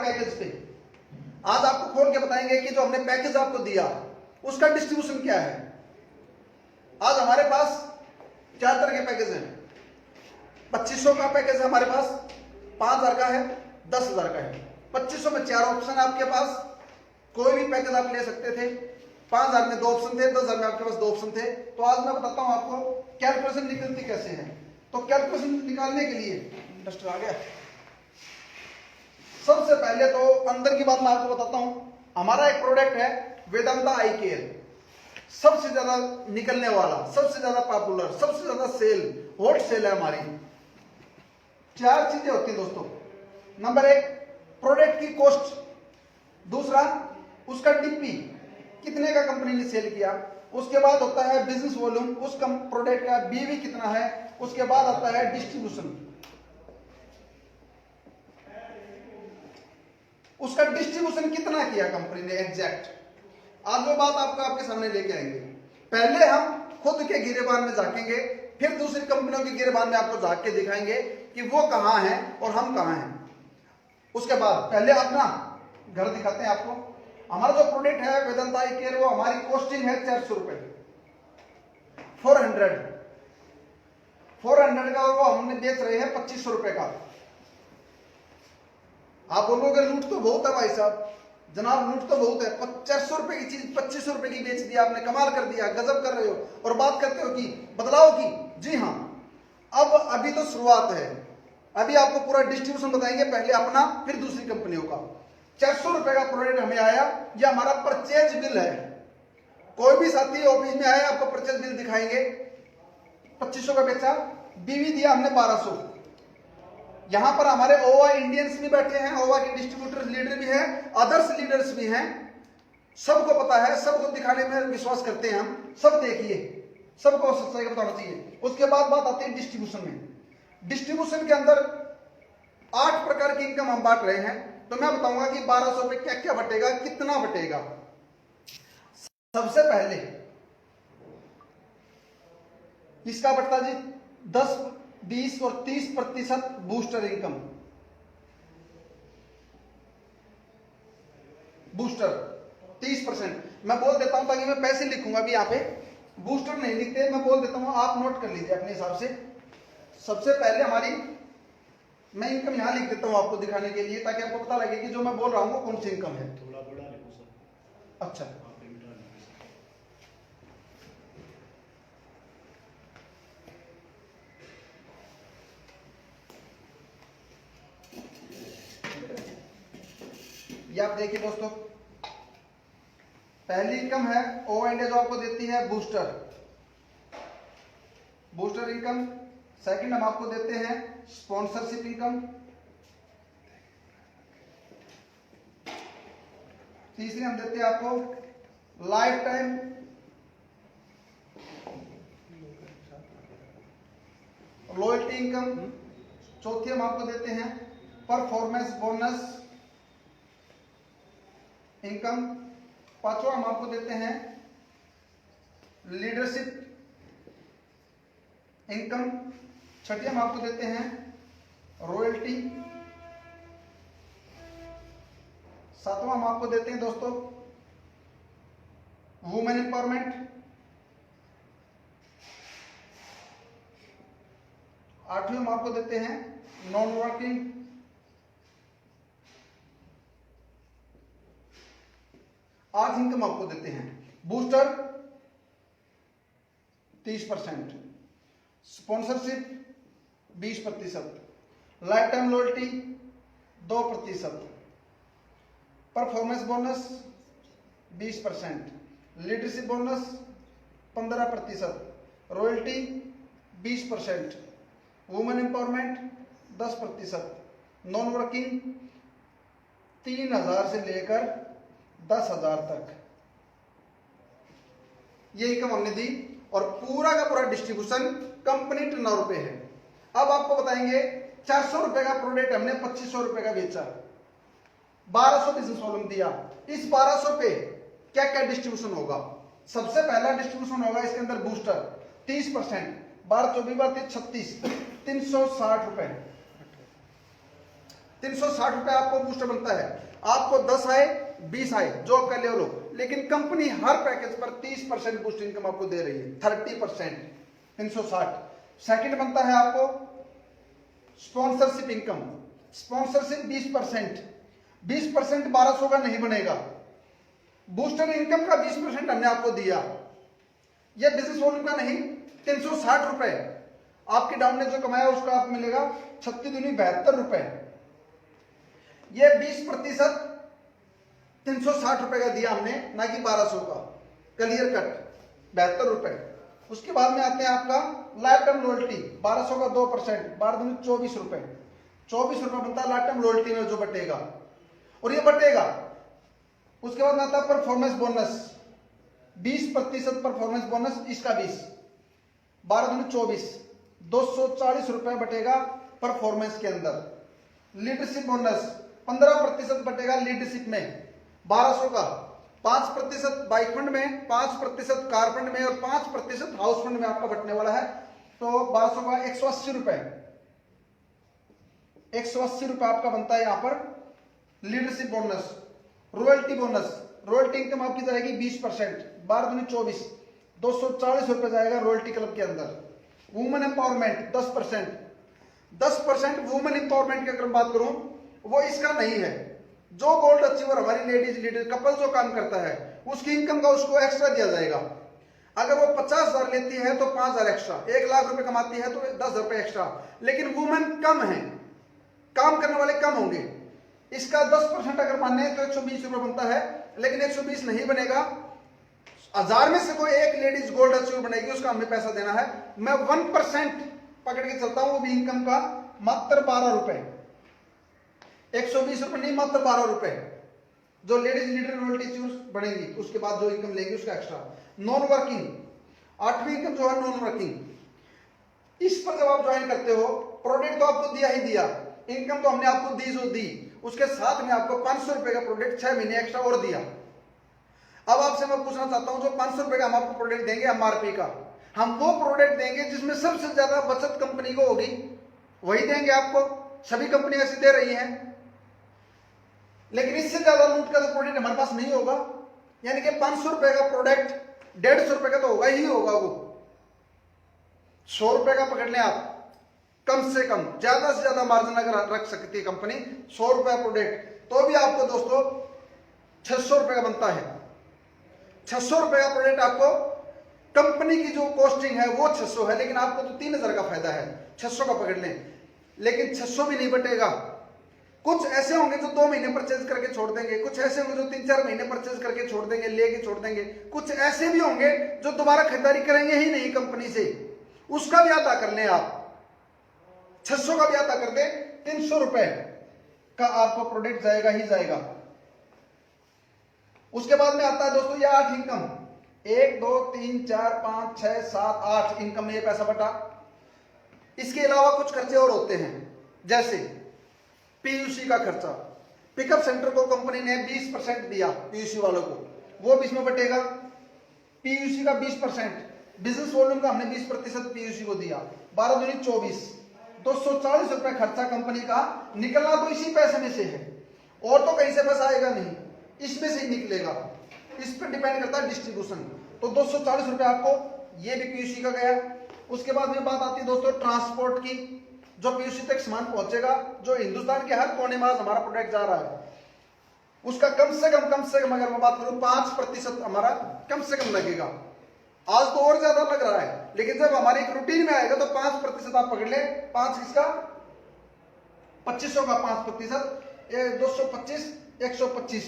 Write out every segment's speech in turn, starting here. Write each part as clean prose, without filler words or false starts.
Package पे। आज आपको खोल के बताएंगे कि जो हमने पैकेज आपको दिया उसका डिस्ट्रीब्यूशन क्या है। आज हमारे पास 4 तरह के पैकेज हैं। 2500 का पैकेज है हमारे पास, 5000 का है, 10,000 का है। 2500 में 4 ऑप्शन है आपके पास, कोई भी पैकेज आप ले सकते थे। 5000 में 2 ऑप्शन थे, 10,000 में आपके पास 2 ऑप्शन थे। तो आज मैं बताता हूं आपको कैलकुलेशन निकलती कैसे है। तो कैलकुलेशन निकालने के लिए इंडस्टर आ गया। सबसे पहले तो अंदर की बात मैं आपको बताता हूं। हमारा एक प्रोडक्ट है वेदांता आई केयर, सबसे ज्यादा निकलने वाला, सबसे ज्यादा पॉपुलर, सबसे ज्यादा सेल, हॉट सेल है हमारी। 4 चीजें होती हैं दोस्तों। नंबर 1 प्रोडक्ट की कॉस्ट, दूसरा उसका डीपी कितने का कंपनी ने सेल किया, उसके बाद होता है बिजनेस वॉल्यूम, उस प्रोडक्ट का बीवी कितना है, उसके बाद आता है डिस्ट्रीब्यूशन, उसका डिस्ट्रीब्यूशन कितना किया कंपनी ने एग्जैक्ट। आज वो बात आपके सामने लेके आएंगे। पहले हम खुद के गिरेबान में झांकेंगे, फिर दूसरी कंपनियों के गिरेबान में आपको झांक के दिखाएंगे कि वो कहां हैं और हम कहां हैं। उसके बाद पहले अपना घर दिखाते हैं आपको। हमारा जो प्रोडक्ट है वेदांता आई केयर, वो हमारी कॉस्टिंग है 400 रुपए, 400 का, और वो हमने बेच रहे हैं 2500 रुपए का। आप बोलोगे लूट तो बहुत है भाई साहब। जनाब लूट तो बहुत है। 400 रुपए की चीज 2500 रुपए की बेच दी आपने, कमाल कर दिया, गजब कर रहे हो। और बात करते हो कि बदलाव की, जी हाँ। अब अभी तो शुरुआत है, अभी आपको पूरा डिस्ट्रीब्यूशन बताएंगे, पहले अपना फिर दूसरी कंपनियों का। 400 रुपए का प्रोडक्ट हमें आया, यह हमारा परचेज बिल है। कोई भी साथी ऑफिस में आया आपको परचेज बिल दिखाएंगे। 2500 का बेचा, बीवी दिया हमने 1200। यहां पर हमारे ओवा इंडियंस भी बैठे हैं, ओवा के डिस्ट्रीब्यूटर लीडर भी हैं, अदर्स लीडर्स भी हैं। सबको पता है, सबको दिखाने में विश्वास करते हैं हम। सब देखिए, सबको सच्चाई बताना चाहिए। उसके बाद बात आती है डिस्ट्रीब्यूशन में। डिस्ट्रीब्यूशन के अंदर 8 प्रकार की इनकम हम बांट रहे हैं। तो मैं बताऊंगा कि 1200 पे क्या क्या बटेगा, कितना बटेगा। सबसे पहले इसका बटता जी 10, 20 और 30% बूस्टर इनकम। बूस्टर 30%। मैं बोल देता हूं ताकि मैं पैसे लिखूंगा अभी यहां पे, बूस्टर नहीं लिखते, मैं बोल देता हूं, आप नोट कर लीजिए अपने हिसाब से। सबसे पहले हमारी, मैं इनकम यहां लिख देता हूं आपको दिखाने के लिए, ताकि आपको पता लगे कि जो मैं बोल रहा हूं वो कौन सी इनकम है। थोड़ा बड़ा लिखो सर। अच्छा, ये आप देखिए दोस्तों, पहली इनकम है ओ एंड जो आपको देती है बूस्टर, बूस्टर इनकम। सेकंड हम आपको देते हैं स्पॉन्सरशिप इनकम। तीसरी हम देते हैं आपको लाइफ टाइम लॉयल्टी इनकम। चौथी हम आपको देते हैं परफॉर्मेंस बोनस इनकम। पांचवा हम आपको देते हैं लीडरशिप इनकम। छठी हम आपको देते हैं रॉयल्टी। सातवां हम आपको देते हैं दोस्तों वुमेन एम्पावरमेंट। आठवीं हम आपको देते हैं नॉन वर्किंग। आज इनकम आपको देते हैं booster 30%, sponsorship 20%, life time loyalty 2%, performance bonus 20%, leadership bonus 15%, royalty 20%, women empowerment 10%, non working 3000 से लेकर 10,000 तक ये इनकम हमने दी। और पूरा का पूरा डिस्ट्रीब्यूशन कंपनी टर्नओवर पे है। अब आपको बताएंगे 400 रुपए का प्रोडक्ट हमने 2500 रुपए का बेचा, 1200 बिजनेस वॉल्यूम दिया। इस 1200 पे क्या क्या डिस्ट्रीब्यूशन होगा। सबसे पहला डिस्ट्रीब्यूशन होगा इसके अंदर बूस्टर 30%, 12 24 36 360 रुपए। 360 रुपए आपको बूस्टर बनता है। आपको 10 आए 20 आए जो आपका ले लो, लेकिन कंपनी हर पैकेज पर 30% बूस्ट इनकम आपको दे रही है, 30%, 360। सेकंड बनता है आपको स्पॉन्सरशिप इनकम। स्पॉन्सरशिप 20%, 20% 1200 का नहीं बनेगा। बूस्टर इनकम का 20% हमने आपको दिया। यह बिजनेस वॉल्यूम का नहीं, 360 रुपए आपके डाउन ने जो कमाया उसका आपको मिलेगा 36×72 रुपए। यह 20% 360 रुपए का दिया हमने, ना कि 1200 का। क्लियर कट 72 रुपए। उसके बाद में आते हैं आपका लाइफ टाइम लॉयल्टी, 1200 का 2%, 12×24 रुपए, 24 रुपए बनता है लाइफ टाइम लॉयल्टी में जो बटेगा, और ये बटेगा। उसके बाद में आता है परफॉर्मेंस बोनस, 20% परफॉर्मेंस बोनस, इसका 20, 12×24, 240 रुपए बटेगा परफॉर्मेंस के अंदर। लीडरशिप बोनस 15% बटेगा लीडरशिप में, 1200 का, 5% बाइक फंड में, 5% कार फंड में और 5% हाउस फंड में आपका बटने वाला है। तो 1200 का 180 रुपए, 180 रुपए आपका बनता है यहां पर leadership bonus. Royalty bonus, royalty income आपकी जाएगी 20%, 12×24, 240 रुपए जाएगा रॉयल्टी क्लब के अंदर। वुमेन एम्पावरमेंट 10%, 10% वुमेन एम्पावरमेंट की अगर बात करूं वो इसका नहीं है। जो गोल्ड अचीवर हमारी लेडीज लीडर कपल जो काम करता है उसकी इनकम का उसको एक्स्ट्रा दिया जाएगा। अगर वो 50,000 लेती है तो 5,000 एक्स्ट्रा, 1 लाख रुपए कमाती है तो 10,000 रुपए एक्स्ट्रा। लेकिन वुमेन कम है, काम करने वाले कम होंगे, इसका 10% अगर माने तो 120 रुपए बनता है, लेकिन 120 नहीं बनेगा। 1000 में से कोई एक लेडीज गोल्ड अचीवर बनेगी, उसका हमें पैसा देना है। मैं 1% पकड़ के चलता हूं, वो भी इनकम का मात्र 12 रुपए, 120 रुपए नहीं, मात्र 12 रुपए जो लेडीज लीडर रॉयल्टी अचीवर बनेगी, उसके बाद जो इनकम लेगी उसका एक्स्ट्रा। नॉन वर्किंग 8वीं इनकम जो है नॉन वर्किंग, इस पर जब आप ज्वाइन करते हो, प्रोडक्ट तो आपको दिया ही दिया, इनकम तो हमने आपको दी जो दी, उसके साथ में आपको 500 रुपए का प्रोडक्ट 6 महीने एक्स्ट्रा और दिया। अब आपसे मैं पूछना चाहता हूं, जो 500 रुपए का हम आपको प्रोडक्ट देंगे एमआरपी का, हम वो प्रोडक्ट देंगे जिसमें सबसे ज्यादा बचत कंपनी को होगी, वही देंगे आपको। सभी कंपनियां ऐसी दे रही हैं, लेकिन इससे ज्यादा लूट का तो प्रोडक्ट हमारे पास नहीं होगा। यानी कि 500 रुपए का प्रोडक्ट 150 रुपए का तो होगा ही होगा। वो 100 रुपए का पकड़ लें आप, कम से कम, ज्यादा से ज्यादा मार्जिन अगर रख सकती है कंपनी 100 रुपए प्रोडक्ट, तो भी आपको दोस्तों 600 रुपए का बनता है। 600 रुपए का प्रोडक्ट आपको, कंपनी की जो कॉस्टिंग है वो 600 है, लेकिन आपको तो 3000 का फायदा है। 600 का पकड़ लें, लेकिन 600 भी नहीं बटेगा। कुछ ऐसे होंगे जो 2 महीने परचेज करके छोड़ देंगे, कुछ ऐसे होंगे जो 3-4 महीने परचेज करके छोड़ देंगे, लेके छोड़ देंगे, कुछ ऐसे भी होंगे जो दोबारा खरीदारी करेंगे ही नहीं कंपनी से, उसका भी अदा कर लें आप। 600 का भी अदा कर दे, 300 रुपए का आपको प्रोडक्ट जाएगा ही जाएगा। उसके बाद में आता है दोस्तों ये 8 इनकम, 1 2 3 4 5 6 7 8 इनकम में ये पैसा बटा। इसके अलावा कुछ खर्चे और होते हैं, जैसे पीयूसी का खर्चा। पिकअप सेंटर को कंपनी ने 20% दिया पीयूसी वालों को, वो भी इसमें बटेगा। पीयूसी का 20%, बिजनेस वॉल्यूम का हमने 20% पीयूसी को दिया, 12×24, 240 रुपए खर्चा कंपनी का। निकलना तो इसी पैसे में से है, और तो कहीं से पैसा आएगा नहीं, इसमें से ही निकलेगा। इस पर डिपेंड करता है डिस्ट्रीब्यूशन। तो 240 रुपए आपको ये भी पीयूसी का गया। उसके बाद में बात आती है दोस्तों ट्रांसपोर्ट की, जो पीयूसी तक सामान पहुंचेगा, जो हिंदुस्तान के हर कोने में आज हमारा प्रोडक्ट जा रहा है, उसका कम से कम अगर मैं बात करूं 5% हमारा कम से कम लगेगा। आज तो और ज्यादा लग रहा है, लेकिन जब हमारे एक रूटीन में आएगा तो 5% आप पकड़ ले। 5 किसका, 2500 का 5%, 225, 125,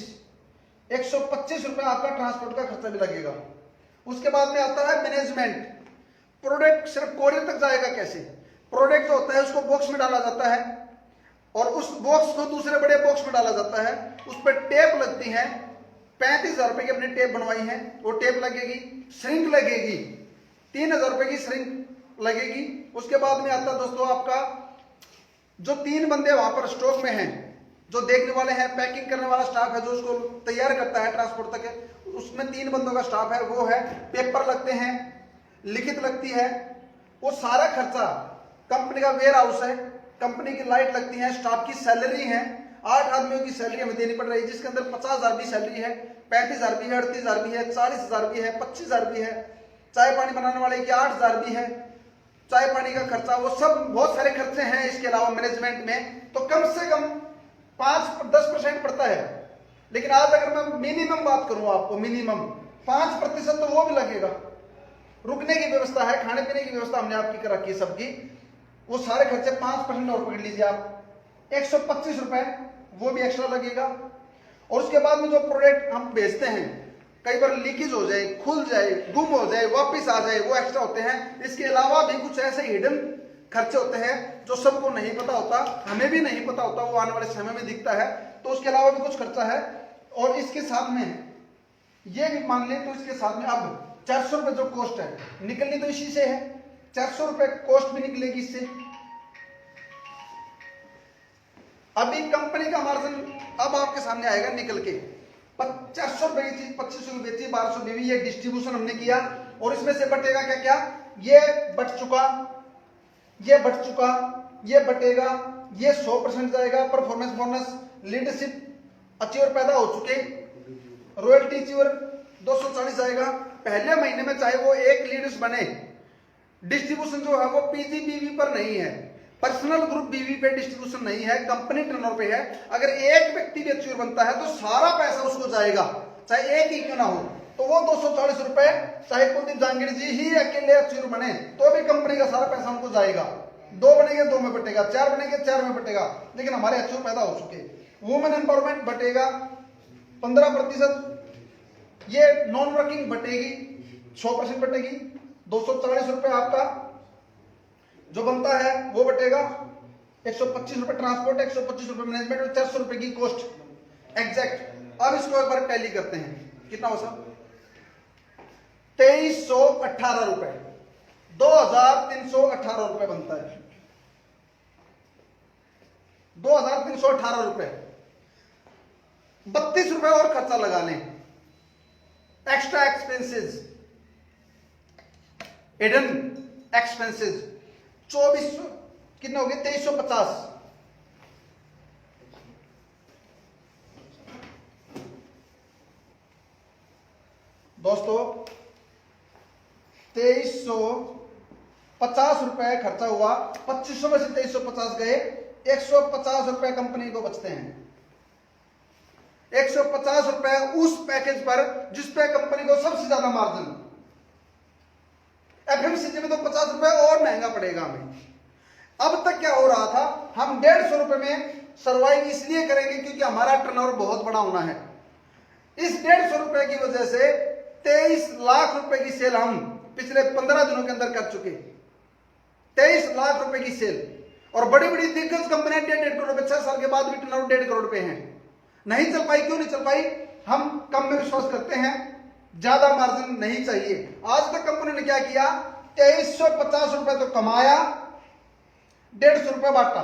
125 रुपए आपका ट्रांसपोर्ट का खर्चा भी लगेगा। उसके बाद में आता है मैनेजमेंट। प्रोडक्ट सिर्फ कोरियर तक जाएगा कैसे? प्रोडक्ट जो होता है उसको बॉक्स में डाला जाता है, और उस बॉक्स को दूसरे बड़े बॉक्स में डाला जाता है, उस पर टेप लगती है। 35,000 रुपए की अपनी टेप बनवाई है, वो टेप लगेगी, श्रिंक लगेगी, 3,000 रुपए की श्रिंक लगेगी। उसके बाद में आता है दोस्तों आपका जो 3 बंदे वहां पर स्टॉक में हैं, जो देखने वाले हैं, पैकिंग करने वाला स्टाफ है, जो उसको तैयार करता है ट्रांसपोर्ट तक है, उसमें 3 बंदों का स्टाफ है, वो है। पेपर लगते हैं, लिखित लगती है, वो सारा खर्चा। कंपनी का वेयर हाउस है, कंपनी की लाइट लगती है, स्टाफ की सैलरी है, 8 आदमियों की सैलरी हमें देनी पड़ रही है, जिसके अंदर 50,000 भी सैलरी है, 35,000 भी है, 38,000 भी है, 40,000 भी है, 25,000 भी है, चाय पानी बनाने वाले की 8,000 भी है, चाय पानी का खर्चा, वो सब बहुत सारे खर्चे हैं इसके अलावा मैनेजमेंट में, तो कम से कम 5-10% पड़ता है। लेकिन आज अगर मैं मिनिमम बात करूं आपको, मिनिमम 5% तो वो भी लगेगा। रुकने की व्यवस्था है, खाने पीने की व्यवस्था हमने आपकी कर रखी है सबकी, वो सारे खर्चे 5% और पकड़ लीजिए आप, 125 रुपए वो भी एक्स्ट्रा लगेगा। और उसके बाद में जो प्रोडक्ट हम बेचते हैं, कई बार लीकेज हो जाए, खुल जाए, गुम हो जाए, वापस आ जाए, वो एक्स्ट्रा होते हैं। इसके अलावा भी कुछ ऐसे हिडन खर्चे होते हैं जो सबको नहीं पता होता, हमें भी नहीं पता होता, वो आने वाले समय में दिखता है, तो उसके अलावा भी कुछ खर्चा है। और इसके साथ में ये भी मान लें तो इसके साथ में अब 400 रुपए जो कॉस्ट है, निकलनी तो इसी से है, 400 रुपए कॉस्ट भी निकलेगी इससे। अभी कंपनी का मार्जिन अब आपके सामने आएगा निकल के, 400 रुपए की चीज 2500 की बेची, 1200 बीवी, ये डिस्ट्रीब्यूशन हमने किया। और इसमें से बटेगा क्या क्या, ये बट चुका, ये बट चुका, ये बटेगा, ये 100% जाएगा, परफॉर्मेंस बोनस, लीडरशिप अचीवर पैदा हो चुके, रॉयल्टी अचीवर 240 जाएगा पहले महीने में, चाहे वो एक लीडर्स बने। डिस्ट्रीब्यूशन जो है वो पीजी बीवी पर नहीं है, पर्सनल ग्रुप बीवी पे डिस्ट्रीब्यूशन नहीं है, कंपनी टर्नओवर पे है। अगर एक व्यक्ति भी अचीवर बनता है तो सारा पैसा उसको जाएगा, चाहे एक ही क्यों ना हो, तो वो 240 रुपए, चाहे कुलदीप जहांगीर जी ही अकेले अचीवर बने तो भी कंपनी का सारा पैसा उनको जाएगा। 2 बनेंगे 2 में बटेगा, 4 बनेंगे 4 में बटेगा। लेकिन हमारे अचीवर पैदा हो चुके, वुमेन एम्पावरमेंट बटेगा 15%, ये नॉन वर्किंग बटेगी 100% बटेगी, 240 रुपए आपका जो बनता है वो बटेगा, 125 रुपए ट्रांसपोर्ट, 125 रुपए मैनेजमेंट और 400 रुपए की कॉस्ट एग्जैक्ट। अब इसको एक बार टैली करते हैं, कितना हो साहब, 2318 रुपए, 2318 रुपए बनता है, 2318 रुपए। 32 रुपए और खर्चा लगा लें, एक्स्ट्रा एक्सपेंसेस, हिडन एक्सपेंसेस, 2400 कितना हो गया, 2350। दोस्तों 2350 रुपए खर्चा हुआ, 2500 में से 2350 गए, 150 रुपए कंपनी को बचते हैं। 150 रुपए उस पैकेज पर जिस पे कंपनी को सबसे ज्यादा मार्जिन, एफएमसीजी में तो 50 रुपए और महंगा पड़ेगा हमें। अब तक क्या हो रहा था, हम 150 रुपए में सर्वाइव इसलिए करेंगे क्योंकि हमारा टर्नओवर बहुत बड़ा होना है। इस 150 रुपए की वजह से 23 लाख रुपए की सेल हम पिछले 15 दिनों के अंदर कर चुके, 23 लाख रुपए की सेल। और बड़ी बड़ी दिग्गज कंपनियां 1.5 करोड़ रुपए 6 साल के बाद भी टर्नओवर 1.5 करोड़ रुपए हैं। नहीं चल पाई, क्यों नहीं चल पाई, हम कम में विश्वास करते हैं, ज्यादा मार्जिन नहीं चाहिए। आज तक कंपनी ने क्या किया, 2350 रुपए तो कमाया, 150 रुपए बांटा।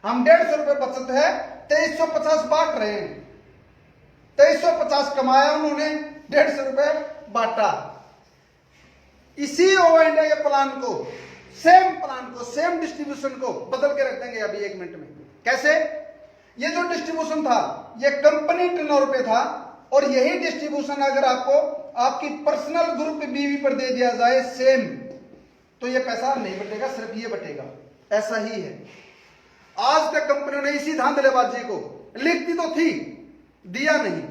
हम 150 रुपए बचत है, 2350 बांट रहे हैं। 2350 कमाया उन्होंने, 150 रुपए बांटा। इसी ओवर इंडिया के प्लान को, सेम प्लान को, सेम डिस्ट्रीब्यूशन को बदल के रख देंगे अभी 1 मिनट में। कैसे, ये जो डिस्ट्रीब्यूशन था ये कंपनी टर्नओवर पे था, और यही डिस्ट्रीब्यूशन अगर आपको आपकी पर्सनल ग्रुप बीवी पर दे दिया जाए सेम, तो ये पैसा नहीं बटेगा, सिर्फ ये बटेगा। ऐसा ही है, आज तक कंपनियों ने इसी धांधलेबाजी को, लिखती तो थी, दिया नहीं।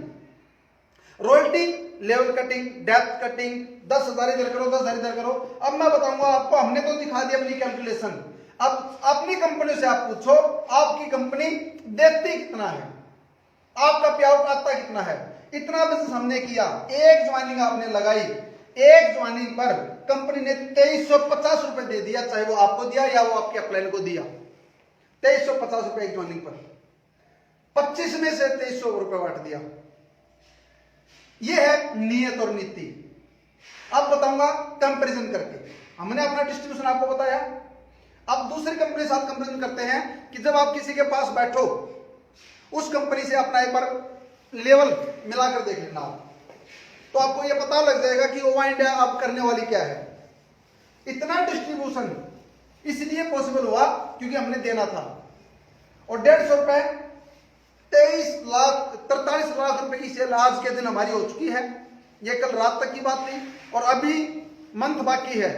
Royalty, level cutting, depth cutting, 10,000 इधर करो, 10,000 इधर करो। अब मैं बताऊंगा आपको, हमने तो दिखा दिया अपनी कैलकुलेशन। अब अपनी कंपनी से आप पूछो, आपकी कंपनी देती कितना है, आपका पे आउट आता कितना है। इतना बिजनेस हमने किया, एक ज्वाइनिंग आपने लगाई, एक ज्वाइनिंग पर कंपनी ने 2350 रुपए दे दिया, चाहे वो आपको दिया या वो आपके अपलाइन को दिया। 2350 रुपए एक ज्वाइनिंग पर, 25 में से 2300 रुपए बांट दिया। यह है नियत और नीति। अब बताऊंगा कंपैरिजन करके, हमने अपना डिस्ट्रीब्यूशन आपको बताया। अब दूसरी कंपनी के साथ कंपैरिजन करते हैं कि जब आप किसी के पास बैठो, उस कंपनी से अपना एक बार लेवल मिलाकर देख लेना, तो आपको यह पता लग जाएगा कि ओवर इंडिया आप करने वाली क्या है। इतना डिस्ट्रीब्यूशन, इसलिए पॉसिबल हुआ क्योंकि हमने देना था। और 150 रुपए 43 लाख रुपए की सेल आज के दिन हमारी हो चुकी है। ये कल रात तक की बात थी और अभी मंथ बाकी है।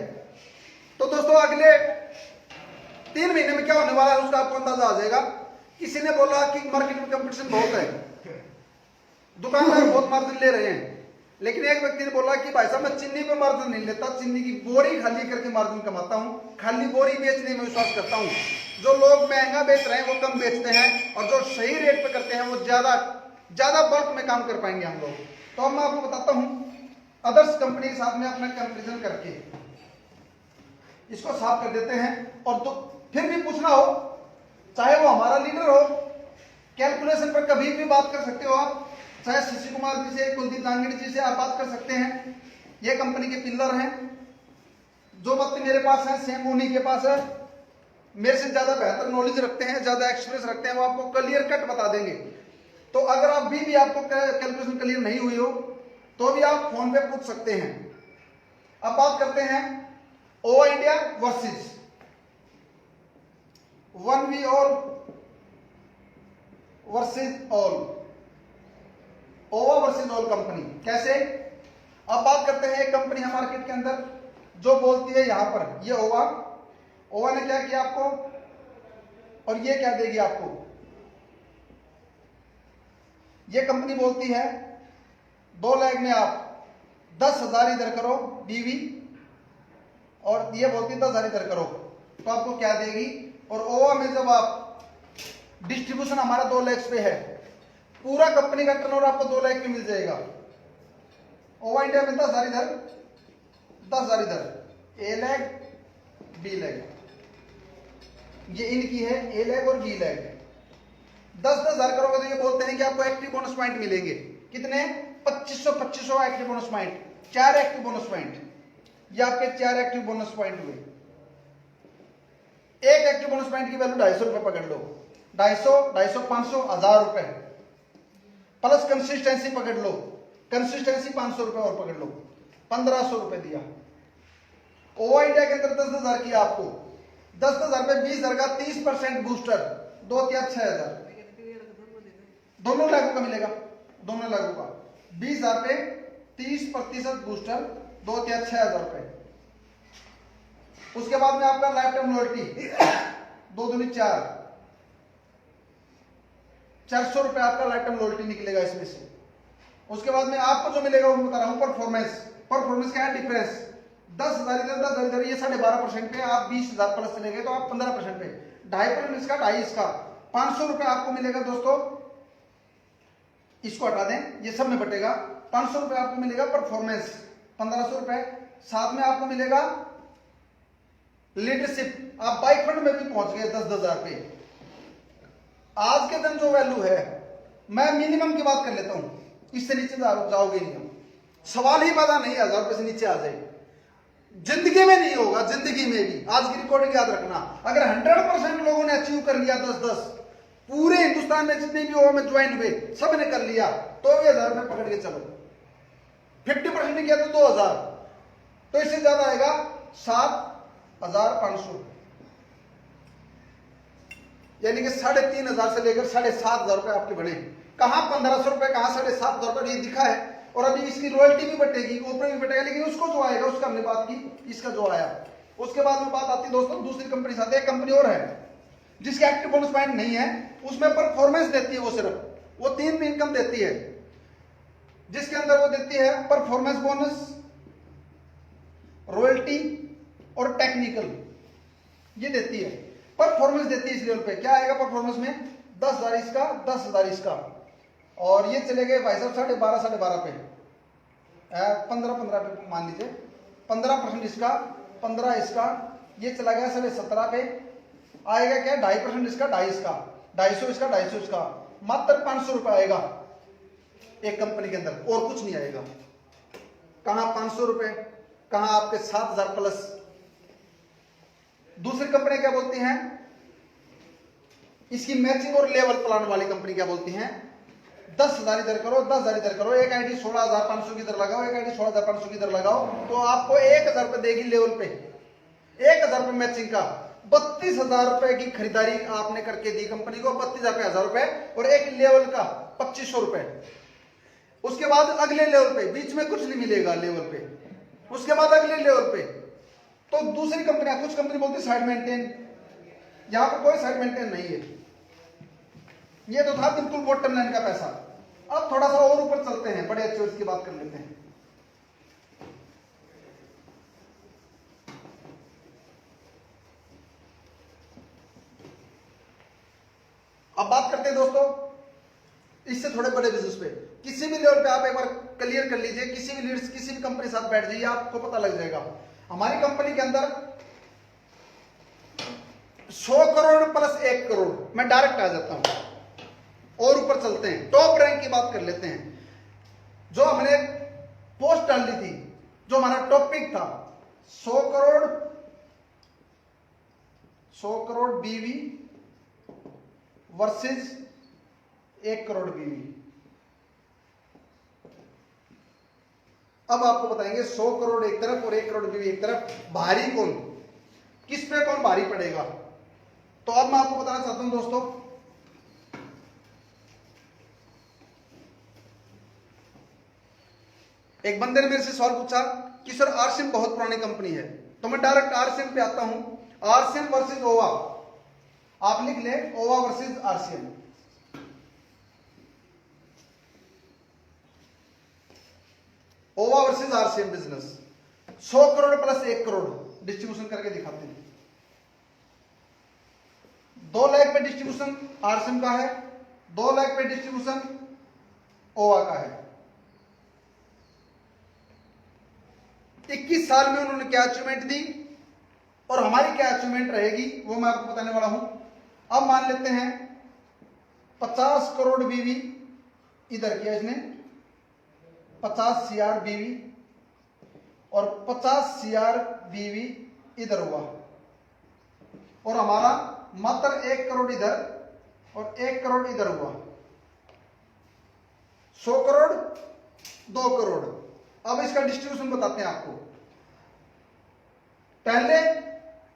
तो दोस्तों अगले 3 महीने में क्या होने वाला है उसका आपको अंदाजा आ जाएगा। किसी ने बोला कि मार्केट में कंपटीशन बहुत है, दुकानदार बहुत मार्जिन ले रहे हैं, लेकिन एक व्यक्ति ने बोला कि भाई साहब मैं चीनी पे मार्जिन नहीं लेता, चीनी की बोरी खाली करके मार्जिन कमाता हूँ, खाली बोरी बेचने में विश्वास करता हूँ। जो लोग महंगा बेच रहे हैं वो कम बेचते हैं और जो सही रेट पे करते हैं वो ज्यादा बल्क में काम कर पाएंगे हम लोग। तो अब मैं आपको बताता हूँ अदर्स कंपनी के साथ में अपना कंपेरिजन करके इसको साफ कर देते हैं। और तो फिर भी पूछना हो, चाहे वो हमारा लीडर हो, कैलकुलेशन पर कभी भी बात कर सकते हो आप, चाहे शशि कुमार जी से, कुलदीप नांगड़ी जी से आप बात कर सकते हैं। ये कंपनी के पिलर हैं। जो बातें मेरे पास है सेम उन्हीं के पास है। मेरे से ज्यादा बेहतर नॉलेज रखते हैं, ज्यादा एक्सपीरियंस रखते हैं, वो आपको क्लियर कट बता देंगे। तो अगर अभी भी आपको कैलकुलेशन क्लियर नहीं हुई हो तो भी आप फोन पे पूछ सकते हैं। अब बात करते हैं ओवा India versus one we all versus all, ओवा वर्सेस ऑल कंपनी कैसे। अब बात करते हैं एक कंपनी है मार्केट के अंदर जो बोलती है यहां पर ये ओवा ने क्या किया आपको और ये क्या देगी आपको। ये कंपनी बोलती है 2 लाख में आप 10,000 इधर करो बीवी, और ये बोलती है 10,000 इधर करो, तो आपको क्या देगी। और ओवा में जब आप डिस्ट्रीब्यूशन हमारा 2 लाख पे है, पूरा कंपनी का टर्नओवर आपको 2 लाख पे मिल जाएगा। ओवा इंडिया में 10,000 इधर 10,000 इधर, ए लैग बी लैग, ये इनकी है ए लैग और बी लैग। 10,000 करोगे तो ये बोलते हैं कि आपको एक्टिव बोनस पॉइंट मिलेंगे। कितने? 2500 active bonus point, 4 active bonus point. ये आपके 4 एक्टिव बोनस पॉइंट हुए। एक एक्टिव बोनस पॉइंट की वैल्यू 250 रुपए पकड़ लो, 250, 500, 1000 रुपए प्लस कंसिस्टेंसी पकड़ लो, कंसिस्टेंसी 500 रुपए और पकड़ लो, 1500 रुपए दिया। ओवा इंडिया के अंदर 10,000 किया आपको, 10,000 पे 20,000 का 30% बूस्टर, 2 या 6,000, दोनों लागू का मिलेगा, दोनों लागू का 20,000 पे 30% बूस्टर, 2 या 6,000 रुपए। उसके बाद में आपका लाइफ टाइम लॉयल्टी 2 दूनी 4, 400 रुपए आपका लाइफ टाइम लॉयल्टी निकलेगा इसमें से। उसके बाद में आपको जो मिलेगा वो मैं बता रहा हूं परफॉर्मेंस क्या है डिफरेंस, 10,000 इधर 10,000 इधर, ये 12.5% पे आप 20,000 प्लस चले गए तो आप 15% पे, 2.5% इसका 2.5 इसका, 500 रुपए आपको मिलेगा दोस्तों। इसको हटा दें, ये सब में बटेगा, 500 रुपए आपको मिलेगा परफॉर्मेंस, 1500 रुपए। साथ में आपको मिलेगा लीडरशिप, आप बाइक फंड में भी पहुंच गए 10,000 पे। आज के दिन जो वैल्यू है, मैं मिनिमम की बात कर लेता हूं, इससे नीचे जाओगे नहीं हम, सवाल ही पैदा नहीं 1000 रुपए से नीचे आ जाए, जिंदगी में नहीं होगा, जिंदगी में भी। आज की रिकॉर्डिंग याद रखना, अगर 100% लोगों ने अचीव कर लिया 10-10, पूरे हिंदुस्तान में जितने भी ओवा में ज्वाइन हुए सब ने कर लिया, तो भी 1000 रुपए पकड़ के चलो। 50% ने किया तो 2,000, तो इससे ज्यादा आएगा 7,500, यानी कि 3,500 से लेकर 7,500 रुपए आपके बने। कहां 1,500 रुपए, कहां 7,500 रुपए, ये दिखा है। और अभी इसकी रॉयल्टी भी बटेगी, ऊपर भी बटेगा, लेकिन उसको जो आएगा उसका हमने बात की, इसका जो आया। उसके बाद में बात आती है दोस्तों दूसरी कंपनी साथ, एक कंपनी और है जिसके एक्टिव बोनस पॉइंट नहीं है, उसमें परफॉर्मेंस देती है, वो सिर्फ वो 3 इनकम देती है, जिसके अंदर वो देती है परफॉर्मेंस बोनस, रॉयल्टी और टेक्निकल, ये देती है। परफॉर्मेंस देती है इस लेवल पे, क्या आएगा परफॉर्मेंस में, 10,000 इसका, 10,000 इसका, और ये चले गए भाई साहब 12.5 पे, 15 पे मान लीजिए, 15% इसका, 15 इसका, ये चला गया 17.5 पे। आएगा क्या, 2.5% इसका, 2.5 इसका, 250 इसका, 250 इसका, मात्र 500 रुपए आएगा एक कंपनी के अंदर, और कुछ नहीं आएगा। कहां 500 रुपए, कहां आपके 7,000 प्लस। दूसरी कंपनी क्या बोलती हैं, इसकी मैचिंग और लेवल प्लान वाली कंपनी क्या बोलती हैं, 10,000 इधर करो, 10,000 इधर करो, एक आईडी 16,500 की इधर लगाओ, एक आईडी 16,500 की इधर लगाओ, तो आपको 1,000 रुपए देगी लेवल पे, 1,000 रुपए मैचिंग का। 32,000 रुपए की खरीदारी आपने करके दी कंपनी को, 32,000 रुपए, और एक लेवल का 2500 रुपए। उसके बाद अगले लेवल पे, बीच में कुछ नहीं मिलेगा लेवल पे, उसके बाद अगले लेवल पे। तो दूसरी कंपनियां, कुछ कंपनी बोलती है साइड मेंटेन, यहां पर कोई साइड मेंटेन नहीं है। ये तो था बिल्कुल बॉटम लाइन का पैसा। अब थोड़ा सा और ऊपर चलते हैं, बड़े अच्छे की बात कर लेते हैं। अब बात करते हैं दोस्तों इससे थोड़े बड़े बिजनेस पे। किसी भी लेवल पे आप एक बार क्लियर कर लीजिए, किसी भी लीड्स, किसी भी कंपनी के साथ बैठ जाइए, आपको पता लग जाएगा। हमारी कंपनी के अंदर 100 करोड़ प्लस 1 करोड़, मैं डायरेक्ट आ जाता हूं और ऊपर चलते हैं। टॉप रैंक की बात कर लेते हैं। जो हमने पोस्ट डाली थी, जो हमारा टॉपिक था 100 करोड़ बीवी वर्सेस 1 करोड़ बीवी। अब आपको बताएंगे 100 करोड़ एक तरफ और 1 करोड़ बीवी एक तरफ, भारी कौन, किस पे कौन भारी पड़ेगा। तो अब मैं आपको बताना चाहता हूं दोस्तों, एक बंदे ने मेरे से सवाल पूछा कि सर आरसीएम बहुत पुरानी कंपनी है, तो मैं डायरेक्ट आरसीएम पे आता हूं। आरसीएम वर्सेस ओवा, आप लिख ले, ओवा वर्सेस आरसीएम। ओवा versus RCM business, 100 crore plus 1 crore distribution करके दिखाते हैं। 2 लाख पे डिस्ट्रीब्यूशन आरसीएम का है, 2 लाख पे डिस्ट्रीब्यूशन ओवा का है। 21 साल में उन्होंने क्या अचीवमेंट दी और हमारी क्या अचीवमेंट रहेगी वो मैं आपको बताने वाला हूं। अब मान लेते हैं 50 करोड़ बीवी इधर किया इसने, 50 CR बीवी, और 50 CR बीवी इधर हुआ, और हमारा मात्र 1 करोड़ इधर और 1 करोड़ इधर हुआ। 100 करोड़ 2 करोड़। अब इसका डिस्ट्रीब्यूशन बताते हैं आपको। पहले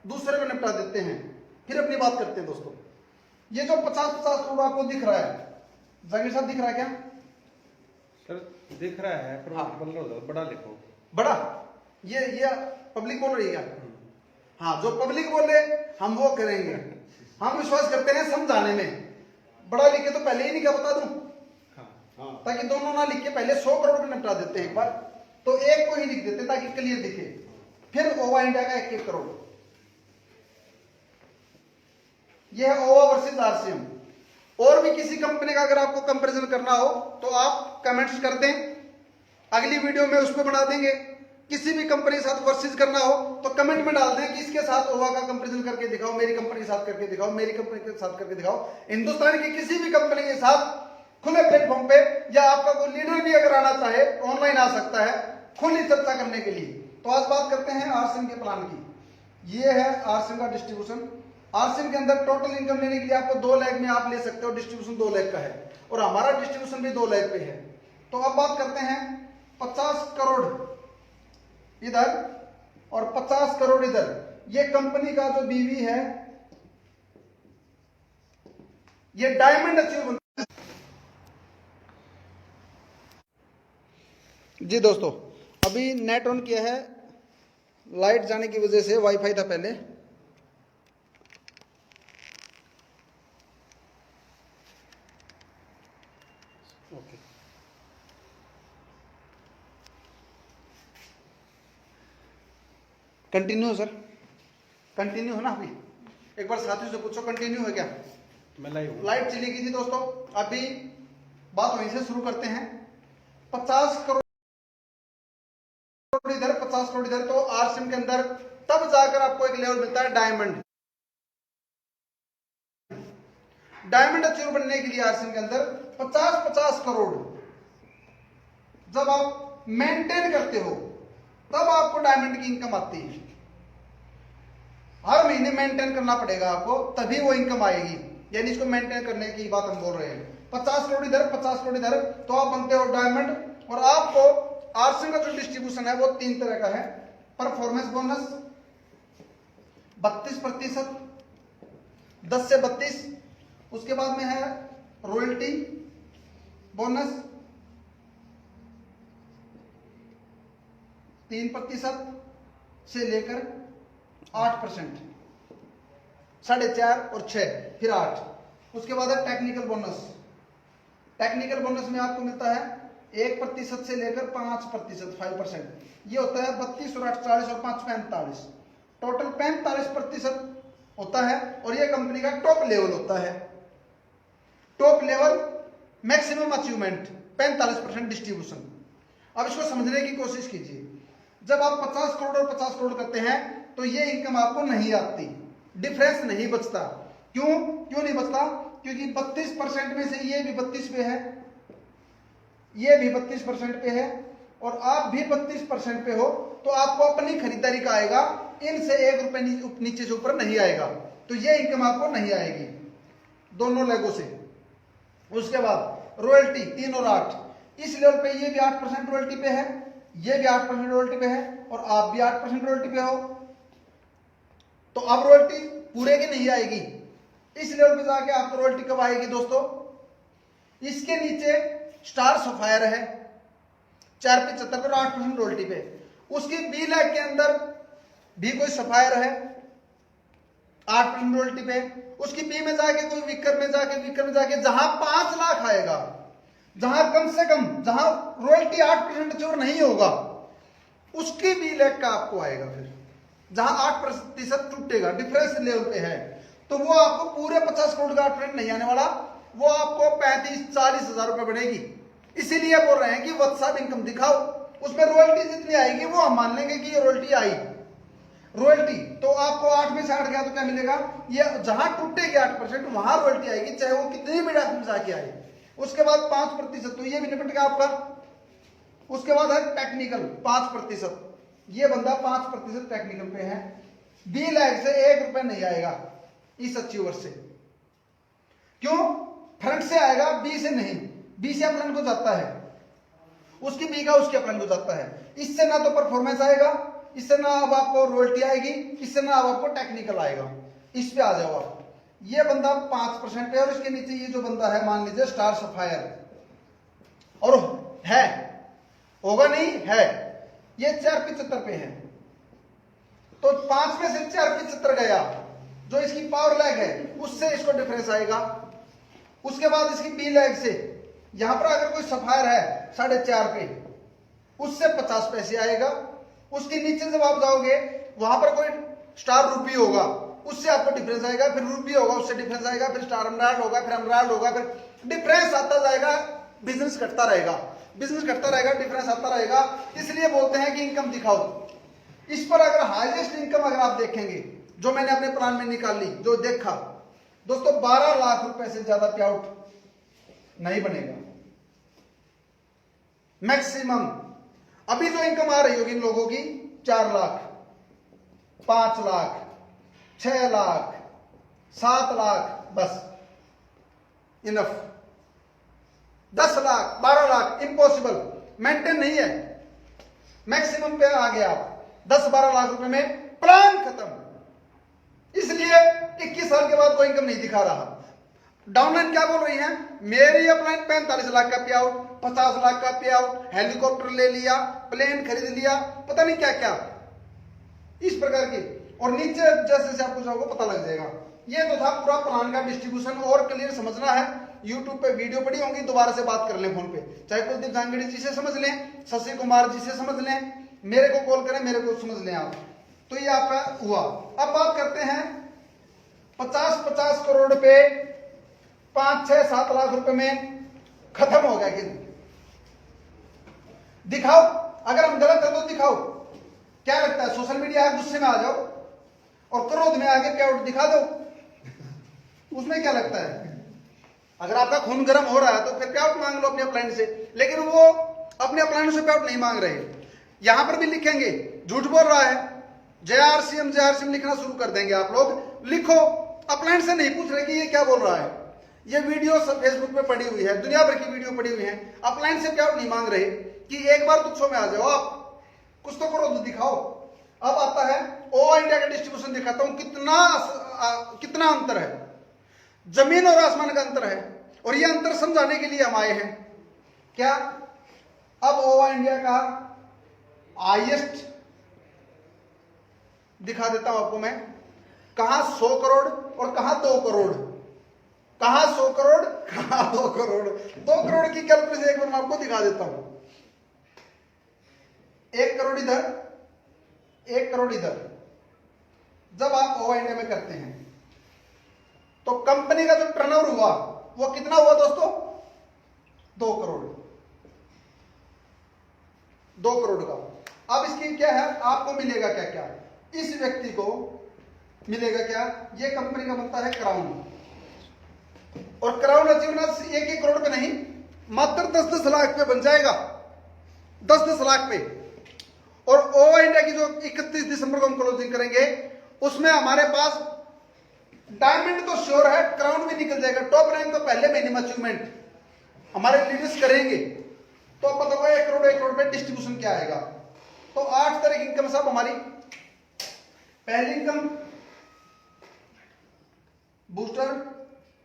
दूसरे को निपटा देते हैं, फिर अपनी बात करते हैं दोस्तों। ये जो 50-50 करोड़ आपको दिख रहा है, जाकिर साहब दिख रहा है क्या सर? दिख रहा है पर हाँ। बड़ा लिखो। बड़ा, ये पब्लिक बोल रही है क्या? हाँ, जो पब्लिक बोले हम वो करेंगे। हम विश्वास करते हैं समझाने में। बड़ा लिखे तो पहले ही नहीं क्या बता दूं, हाँ। ताकि दोनों ना लिख के पहले 100 करोड़ को निपटा देते हैं एक बार, तो एक को ही लिख देते ताकि क्लियर दिखे। फिर ओवा इंडिया का 1-1 करोड़। यह है ओवा वर्सेस आरसीएम। और भी किसी कंपनी का अगर आपको कंपैरिजन करना हो तो आप कमेंट्स कर दें, अगली वीडियो में उस पर बना देंगे। किसी भी कंपनी के साथ वर्सेस करना हो तो कमेंट में डाल दें कि इसके साथ ओवा का कंपैरिजन करके दिखाओ, मेरी कंपनी के साथ करके दिखाओ, मेरी कंपनी के साथ करके दिखाओ। हिंदुस्तान की किसी भी कंपनी के साथ खुले प्लेटफॉर्म पे, या आपका कोई लीडर भी अगर आना चाहे ऑनलाइन आ सकता है खुली चर्चा करने के लिए। तो आज बात करते हैं आरसीएम के प्लान की। ये है आरसीएम का डिस्ट्रीब्यूशन। आरसीएम के अंदर टोटल इनकम लेने के लिए आपको 2 लाख में आप ले सकते हो, डिस्ट्रीब्यूशन 2 लाख का है, और हमारा डिस्ट्रीब्यूशन भी 2 लाख पे है। तो अब बात करते हैं 50 करोड़ इधर और 50 करोड़ इधर। ये कंपनी का जो बीवी है, ये डायमंड अचीव। जी दोस्तों, अभी नेट ऑन किया है, लाइट जाने की वजह से, वाईफाई था पहले। ओके। कंटिन्यू सर, कंटिन्यू है ना? अभी एक बार साथियों से पूछो कंटिन्यू है क्या? मैं लाइव हूं। लाइट चली गई थी दोस्तों। अभी बात वहीं से शुरू करते हैं। 50 करोड़ इधर, 50 करोड़ इधर। तो आरसीएम के अंदर तब जाकर आपको एक लेवल मिलता है डायमंड। डायमंड अचीव बनने के लिए आरसीएम के अंदर 50-50 करोड़ जब आप मेंटेन करते हो तब आपको डायमंड की इनकम आती है। हर महीने मेंटेन करना पड़ेगा आपको, तभी वो इनकम आएगी। यानी इसको मेंटेन करने की बात हम बोल रहे हैं। 50 करोड़ इधर, 50 करोड़ इधर, तो आप बनते हो डायमंड। और आपको आरसीएम का जो डिस्ट्रीब्यूशन है वो 3 तरह का है। परफॉर्मेंस बोनस 32%, 10 से 32। उसके बाद में है रॉयल्टी बोनस 3% से लेकर 8%, 4.5 और 6 फिर 8। उसके बाद है टेक्निकल बोनस। टेक्निकल बोनस में आपको मिलता है 1% से लेकर 5%, 5%। ये होता है 32 और 8 40 और 5 45, टोटल 45% होता है। और ये कंपनी का टॉप लेवल होता है। Top level maximum achievement 45% distribution. अब इसको समझने की कोशिश कीजिए। जब आप 50 करोड़ और 50 करोड़ करते हैं तो ये इनकम आपको नहीं आती, डिफरेंस नहीं बचता। क्यों नहीं बचता? क्योंकि 32% में से ये भी 32 पे है, ये भी 32% पे है और आप भी 32% पे हो, तो आपको अपनी खरीदारी का आएगा, इनसे 1 रुपए नीचे से ऊपर नहीं आएगा। तो ये इनकम आपको नहीं आएगी दोनों लेगों से। उसके बाद रॉयल्टी 3 और 8, इस लेवल पे ये भी 8% रॉयल्टी पे है, ये भी 8% रॉयल्टी पे है और आप भी 8% रॉयल्टी पे हो। तो अब रॉयल्टी पूरे की नहीं आएगी। इस लेवल पे जाके आपको रॉयल्टी कब आएगी दोस्तों? इसके नीचे स्टार सफायर है 4.75 पर 8% रॉयल्टी पे। उसकी बी लैक के अंदर भी कोई सफायर है 8% रॉयल्टी पे। उसकी बी में जाके कोई विकर में जाके जहां 5 लाख आएगा, जहां कम से कम जहां रॉयल्टी 8% चोर नहीं होगा, उसकी बी लैक का आपको आएगा। फिर जहां 8% टूटेगा, डिफरेंस लेवल पे है, तो वो आपको पूरे 50 करोड़ का 8% नहीं आने वाला, वो आपको 35-40 हजार रुपए बढ़ेगी। इसीलिए बोल रहे हैं कि व्हाट्सएप इनकम दिखाओ, उसमें रॉयल्टी जितनी आएगी वो हम मान लेंगे कि ये रॉयल्टी आई। रॉयल्टी तो आपको 8 में से 8 गया तो क्या मिलेगा? ये जहां टूटेगी 8% वहां रॉयल्टी आएगी, चाहे वो कितनी भी डाक में जाके आए। उसके बाद 5%, तो ये भी निपट गया आपका। उसके बाद है टेक्निकल 5%, ये बंदा 5% टेक्निकल पे है। बी लैक से 1 रुपए नहीं आएगा इस अचीवर से। क्यों? फ्रंट से आएगा, बी से नहीं। बी से अपलाइन को जाता है, उसकी बी का उसके अपलाइन को जाता है। इससे ना तो परफॉर्मेंस आएगा, इससे ना अब आपको रॉयल्टी आएगी, इससे ना अब आपको टेक्निकल आएगा। इस पे आ जाओ आप। ये बंदा 5% पे है और इसके नीचे ये जो बंदा है मान लीजिए स्टार सफायर, और है, होगा नहीं है, ये 4.75 पे है। तो 5 में से 4.75 गया, जो इसकी पावर लैग है उससे इसको डिफरेंस आएगा। उसके बाद इसकी बी लैग से यहां पर अगर कोई सफायर है 4.5 पे, उससे 50 पैसे आएगा। उसके नीचे जब आप जाओगे वहां पर कोई स्टार रूपी होगा, उससे आपको डिफरेंस आएगा, फिर रूपी होगा उससे डिफरेंस आएगा, फिर स्टार एमराल्ड होगा, फिर एमराल्ड होगा, फिर डिफरेंस आता जाएगा, बिजनेस घटता रहेगा, बिजनेस घटता रहेगा, डिफरेंस आता रहेगा। इसलिए बोलते हैं कि इनकम दिखाओ। इस पर अगर हाईएस्ट इनकम अगर आप देखेंगे, जो मैंने अपने प्लान में निकाली, जो देखा दोस्तों, 12 लाख रुपए से ज्यादा पे आउट नहीं बनेगा मैक्सिमम। अभी जो इनकम आ रही होगी इन लोगों की 4 लाख, 5 लाख, 6 लाख, 7 लाख, बस enough. 10 lakh, 12 lakh impossible, maintain नहीं है। मैक्सिमम पे आ गया आप 10-12 लाख रुपए में, प्लान खत्म। इसलिए 21 साल के बाद कोई इनकम नहीं दिखा रहा। डाउनलाइन क्या बोल रही है? मेरी अपलाइन 45 लाख का पे आउट, 50 लाख का पे आउट, हेलीकॉप्टर ले लिया, प्लेन खरीद लिया, पता नहीं क्या क्या इस प्रकार की। और नीचे जैसे जैसे आपको जाओगे पता लग जाएगा। ये तो था पूरा प्लान का डिस्ट्रीब्यूशन। और क्लियर समझना है, यूट्यूब पे वीडियो पड़ी होंगी, दोबारा से बात कर लें फोन पे, चाहे कुलदीप गांगड़ी जी से समझ लें, शशि कुमार जी से समझ लें, मेरे को कॉल करें, मेरे को समझ लें आप। तो ये आपका हुआ। अब बात करते हैं 50-50 करोड़ पे 5-6-7 लाख रुपए में खत्म हो गया कि दिखाओ। अगर हम गलत है तो दिखाओ। क्या लगता है? सोशल मीडिया है, गुस्से में आ जाओ और क्रोध में आगे पे आउट दिखा दो, उसमें क्या लगता है? अगर आपका खून गर्म हो रहा है तो फिर पे आउट मांग लो अपने अपलाइन से, लेकिन वो अपने अपलाइन से पे आउट नहीं मांग रहे। यहां पर भी लिखेंगे, झूठ बोल रहा है, JRCM लिखना शुरू कर देंगे आप लोग। लिखो, अपलाइन से नहीं पूछ रहे कि ये क्या बोल रहा है। ये वीडियो सब फेसबुक पे पड़ी हुई है, दुनिया भर की वीडियो पड़ी हुई है। अपलाइन से पे आउट नहीं मांग रहे कि एक बार तुच्छों में आ जाओ, आप कुछ तो करो, तो दिखाओ। अब आता है ऑल इंडिया का डिस्ट्रीब्यूशन, दिखाता हूं कितना अंतर है। जमीन और आसमान का अंतर है, और यह अंतर समझाने के लिए हम आए हैं। क्या? अब ओवा इंडिया का हाईएस्ट दिखा देता हूं आपको मैं, कहां 100 करोड़ और कहां 2 करोड़, कहां 100 करोड़ कहां 2 करोड़। 2 करोड़ की कैलकुलेशन एक बार मैं आपको दिखा देता हूं। 1 करोड़ इधर, 1 करोड़ इधर। जब आप ओवा इंडिया में करते हैं तो कंपनी का जो टर्नओवर हुआ वो कितना हुआ दोस्तों? 2 करोड़, 2 करोड़ का। अब इसकी क्या है, आपको मिलेगा क्या क्या? इस व्यक्ति को मिलेगा क्या? ये कंपनी का बनता है क्राउन, और क्राउन अचीवमेंट 1-1 करोड़ पे नहीं, मात्र 10-10 लाख पे बन जाएगा, 10-10 लाख पे। और ओवा इंडिया की जो 31 दिसंबर को हम क्लोजिंग करेंगे उसमें हमारे पास डायमंड तो श्योर है, क्राउन भी निकल जाएगा। टॉप रैंक तो पहले मिनिमम अचीवमेंट हमारे लीडर्स करेंगे, तो पता होगा 1 करोड़ 1 करोड़ पे डिस्ट्रीब्यूशन क्या आएगा। तो 8 तरह की इनकम सब हमारी। पहली इनकम बूस्टर,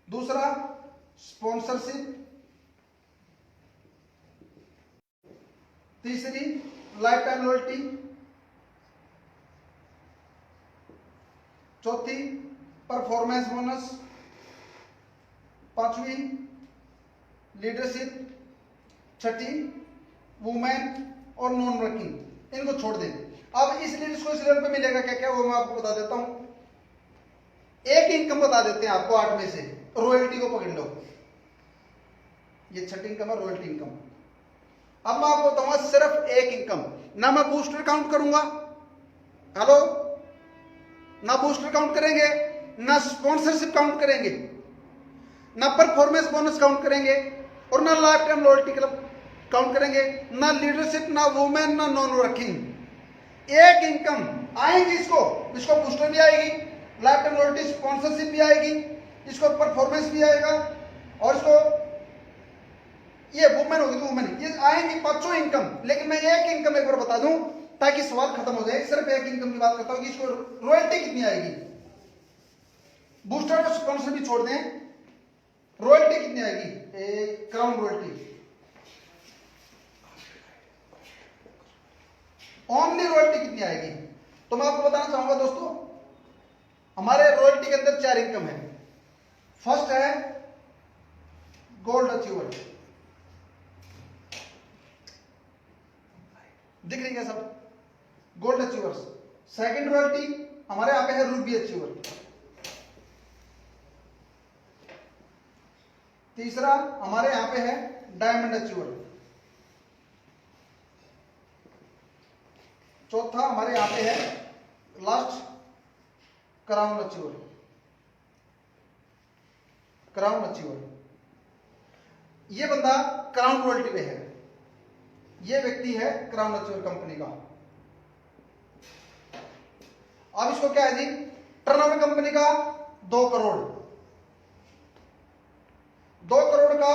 दूसरा स्पॉन्सरशिप, तीसरी लाइफ टाइम लॉयल्टी, चौथी परफॉर्मेंस बोनस, पांचवी लीडरशिप, छठी वुमेन और नॉन वर्किंग। इनको छोड़ दें। अब इस लीडर्स को इस लेवल पे मिलेगा क्या क्या, वो मैं आपको बता देता हूं। एक इनकम बता देते हैं आपको 8 में से, रॉयल्टी को पकड़ लो, ये छठी इनकम है रॉयल्टी इनकम। अब मैं आपको बताऊंगा सिर्फ एक इनकम, ना मैं बूस्टर काउंट करूंगा, हेलो, ना बूस्टर काउंट करेंगे, ना स्पॉन्सरशिप काउंट करेंगे, ना परफॉर्मेंस बोनस काउंट करेंगे, और ना life time loyalty club count करेंगे, ना लीडरशिप, ना वुमेन, ना नॉन वर्किंग। एक इनकम आएगी, इसको बूस्टर भी आएगी, लाइफ टाइम लॉयल्टी, स्पॉन्सरशिप भी आएगी, इसको परफॉर्मेंस भी आएगा, और इसको ये वुमेन होगी तो वुमेन, ये आएंगी 5 इनकम। लेकिन मैं एक इनकम एक बार बता दूं ताकि सवाल खत्म हो जाए। सिर्फ एक इनकम की बात करता हूं कि इसको रॉयल्टी कितनी आएगी। बूस्टर और स्पॉन्सर भी छोड़ दें, रॉयल्टी कितनी आएगी, क्राउन रॉयल्टी, ओनली रॉयल्टी कितनी आएगी। तो मैं आपको बताना चाहूंगा दोस्तों, हमारे रॉयल्टी के अंदर 4 इनकम है। फर्स्ट है गोल्ड अचीवर, दिख रही है सब, गोल्ड अचीवर्स। सेकंड रॉयल्टी हमारे यहां पे है रूबी अचीवर। तीसरा हमारे यहां पे है डायमंड अचीवर। चौथा हमारे यहां पे है last crown achiever, crown achiever. ये बंदा क्राउन रॉयल्टी पे है, ये व्यक्ति है क्राउन अचीवर कंपनी का। अब इसको क्या है जी, टर्नओवर कंपनी का 2 करोड़, 2 करोड़ का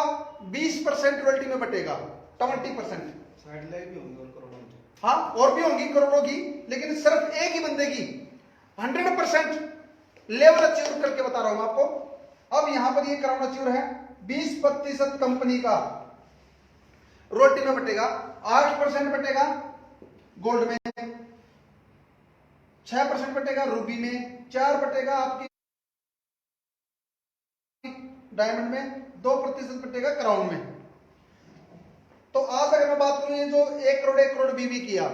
20% रॉयल्टी में बटेगा, 20%। साइड लाइन भी होंगे और करोड़ों में। हाँ, और भी होंगी करोड़ों की, लेकिन सिर्फ एक ही बंदे की 100% लेवल अचीव करके बता रहा हूं आपको। अब यहां पर ये क्राउन अचीवर है, 20% कंपनी का रॉयल्टी में बटेगा, 8% बटेगा गोल्ड में, 6% बटेगा रूबी में, 4 बटेगा आपकी डायमंड में, 2% बटेगा क्राउन में। तो आज अगर मैं बात करूं, ये जो 1 करोड़ बीवी किया,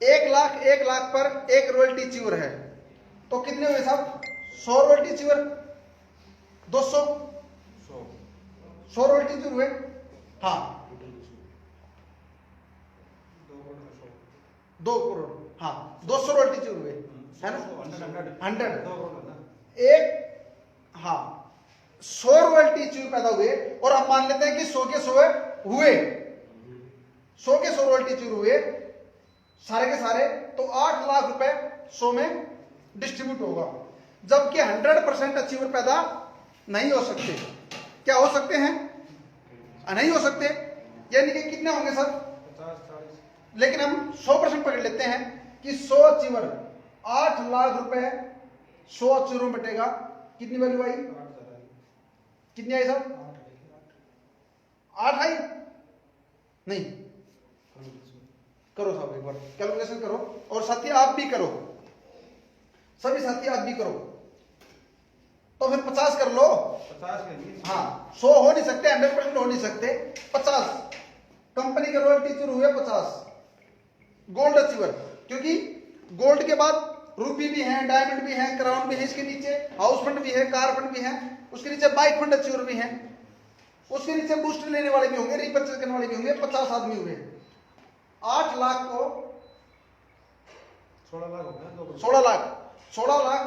1 लाख पर एक रॉयल्टी अचीवर है, तो कितने हुए साहब, 100 रॉयल्टी अचीवर, 200, 100 रॉयल्टी अचीवर हुए। हाँ 2 करोड़, हाँ 200 रॉयल्टी अचीवर हुए, है ना, 100 एक, हाँ 100 रॉयल्टी अचीवर पैदा हुए, और हम मान लेते हैं कि 100 के 100 हुए, 100 के 100 रॉयल्टी अचीवर हुए सारे के सारे, तो 8 लाख रुपए 100 में डिस्ट्रीब्यूट होगा। जबकि 100% अचीवर पैदा नहीं हो सकते। क्या हो सकते हैं? नहीं हो सकते। यानी कि कितने होंगे सर, 50-40, लेकिन हम 100% पकड़ लेते हैं कि 100 अचीवर 8 लाख रुपए 100 अचीवरों में बटेगा, कितनी वैल्यू आई? 8,000 आई। कितनी आई साहब? 8 आई नहीं? करो साहब एक बार कैलकुलेशन करो, और साथी आप भी करो, सभी साथी आप भी करो, तो फिर 50 कर लो। 50 के लिए हाँ 100 हो नहीं सकते, 100% हो नहीं सकते, 50 कंपनी के रॉयल टीचर हुए 50 गोल्ड अचीवर, क्योंकि गोल्ड के बाद रूबी भी है, डायमंड भी है, क्राउन भी है, इसके नीचे हाउस फंड भी है, कार फंड भी है, उसके नीचे बाइक फंड अचीवर भी है, उसके नीचे बूस्टर लेने वाले भी होंगे, रिपर्चेज करने वाले भी होंगे, 50 आदमी हुए। 8 लाख को 16 लाख हो गया, 2 16 लाख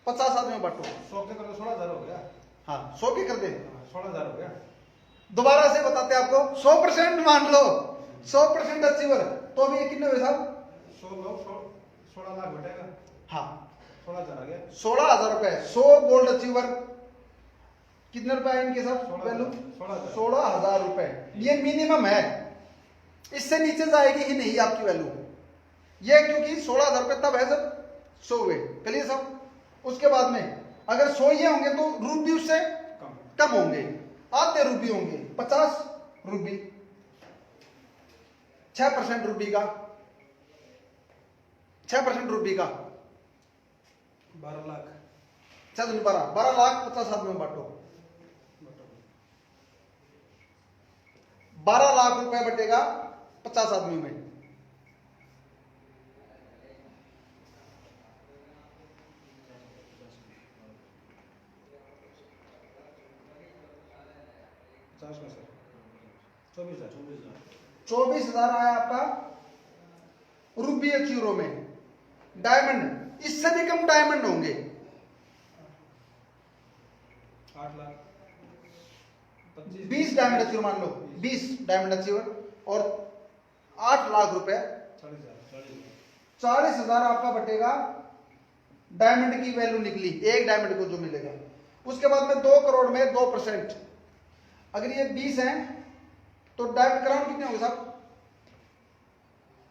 50 आदमी में बांटो। 100 के करो 16,000 हो गया। हाँ 100 के कर दे। 16,000 हो गया। दोबारा से बताते हैं आपको, 100% मान लो, 100% अचीवर, तो अभी ये कितने हुए साहब? 100 लोग 16 लाख बैठेगा। हाँ 16,000 आ गया। 16,000 रुपए। 100 गोल्ड अचीवर कितने रुपए है इनके साथ वैल्यू? 16,000 रुपए। ये मिनिमम है, इससे नीचे जाएगी ही नहीं आपकी वैल्यू। ये क्योंकि 16,000 रुपए तब है जब 100 हुए, चलिए साहब। उसके बाद में अगर 100 ये होंगे तो रूबी उससे कम होंगे, आधे रूबी होंगे, 50 रूबी, 6% रूबी का, 6% रूबी का 12 लाख। 12 लाख 50 आदमी में बांटो। 12 लाख रुपए बटेगा 50 आदमी में। में सर 24,000 24,000 आया आपका रूबी अचीवरों में। डायमंड, इससे भी कम डायमंड होंगे। 8 लाख 20 डायमंड अचीवर मान लो, 20 डायमंड अचीवर और 8 लाख रुपए, 40,000 आपका बटेगा। डायमंड की वैल्यू निकली, एक डायमंड को जो मिलेगा। उसके बाद में 2 करोड़ में 2%, अगर ये 20 हैं तो डायमंड क्राउन कितने होंगे साहब?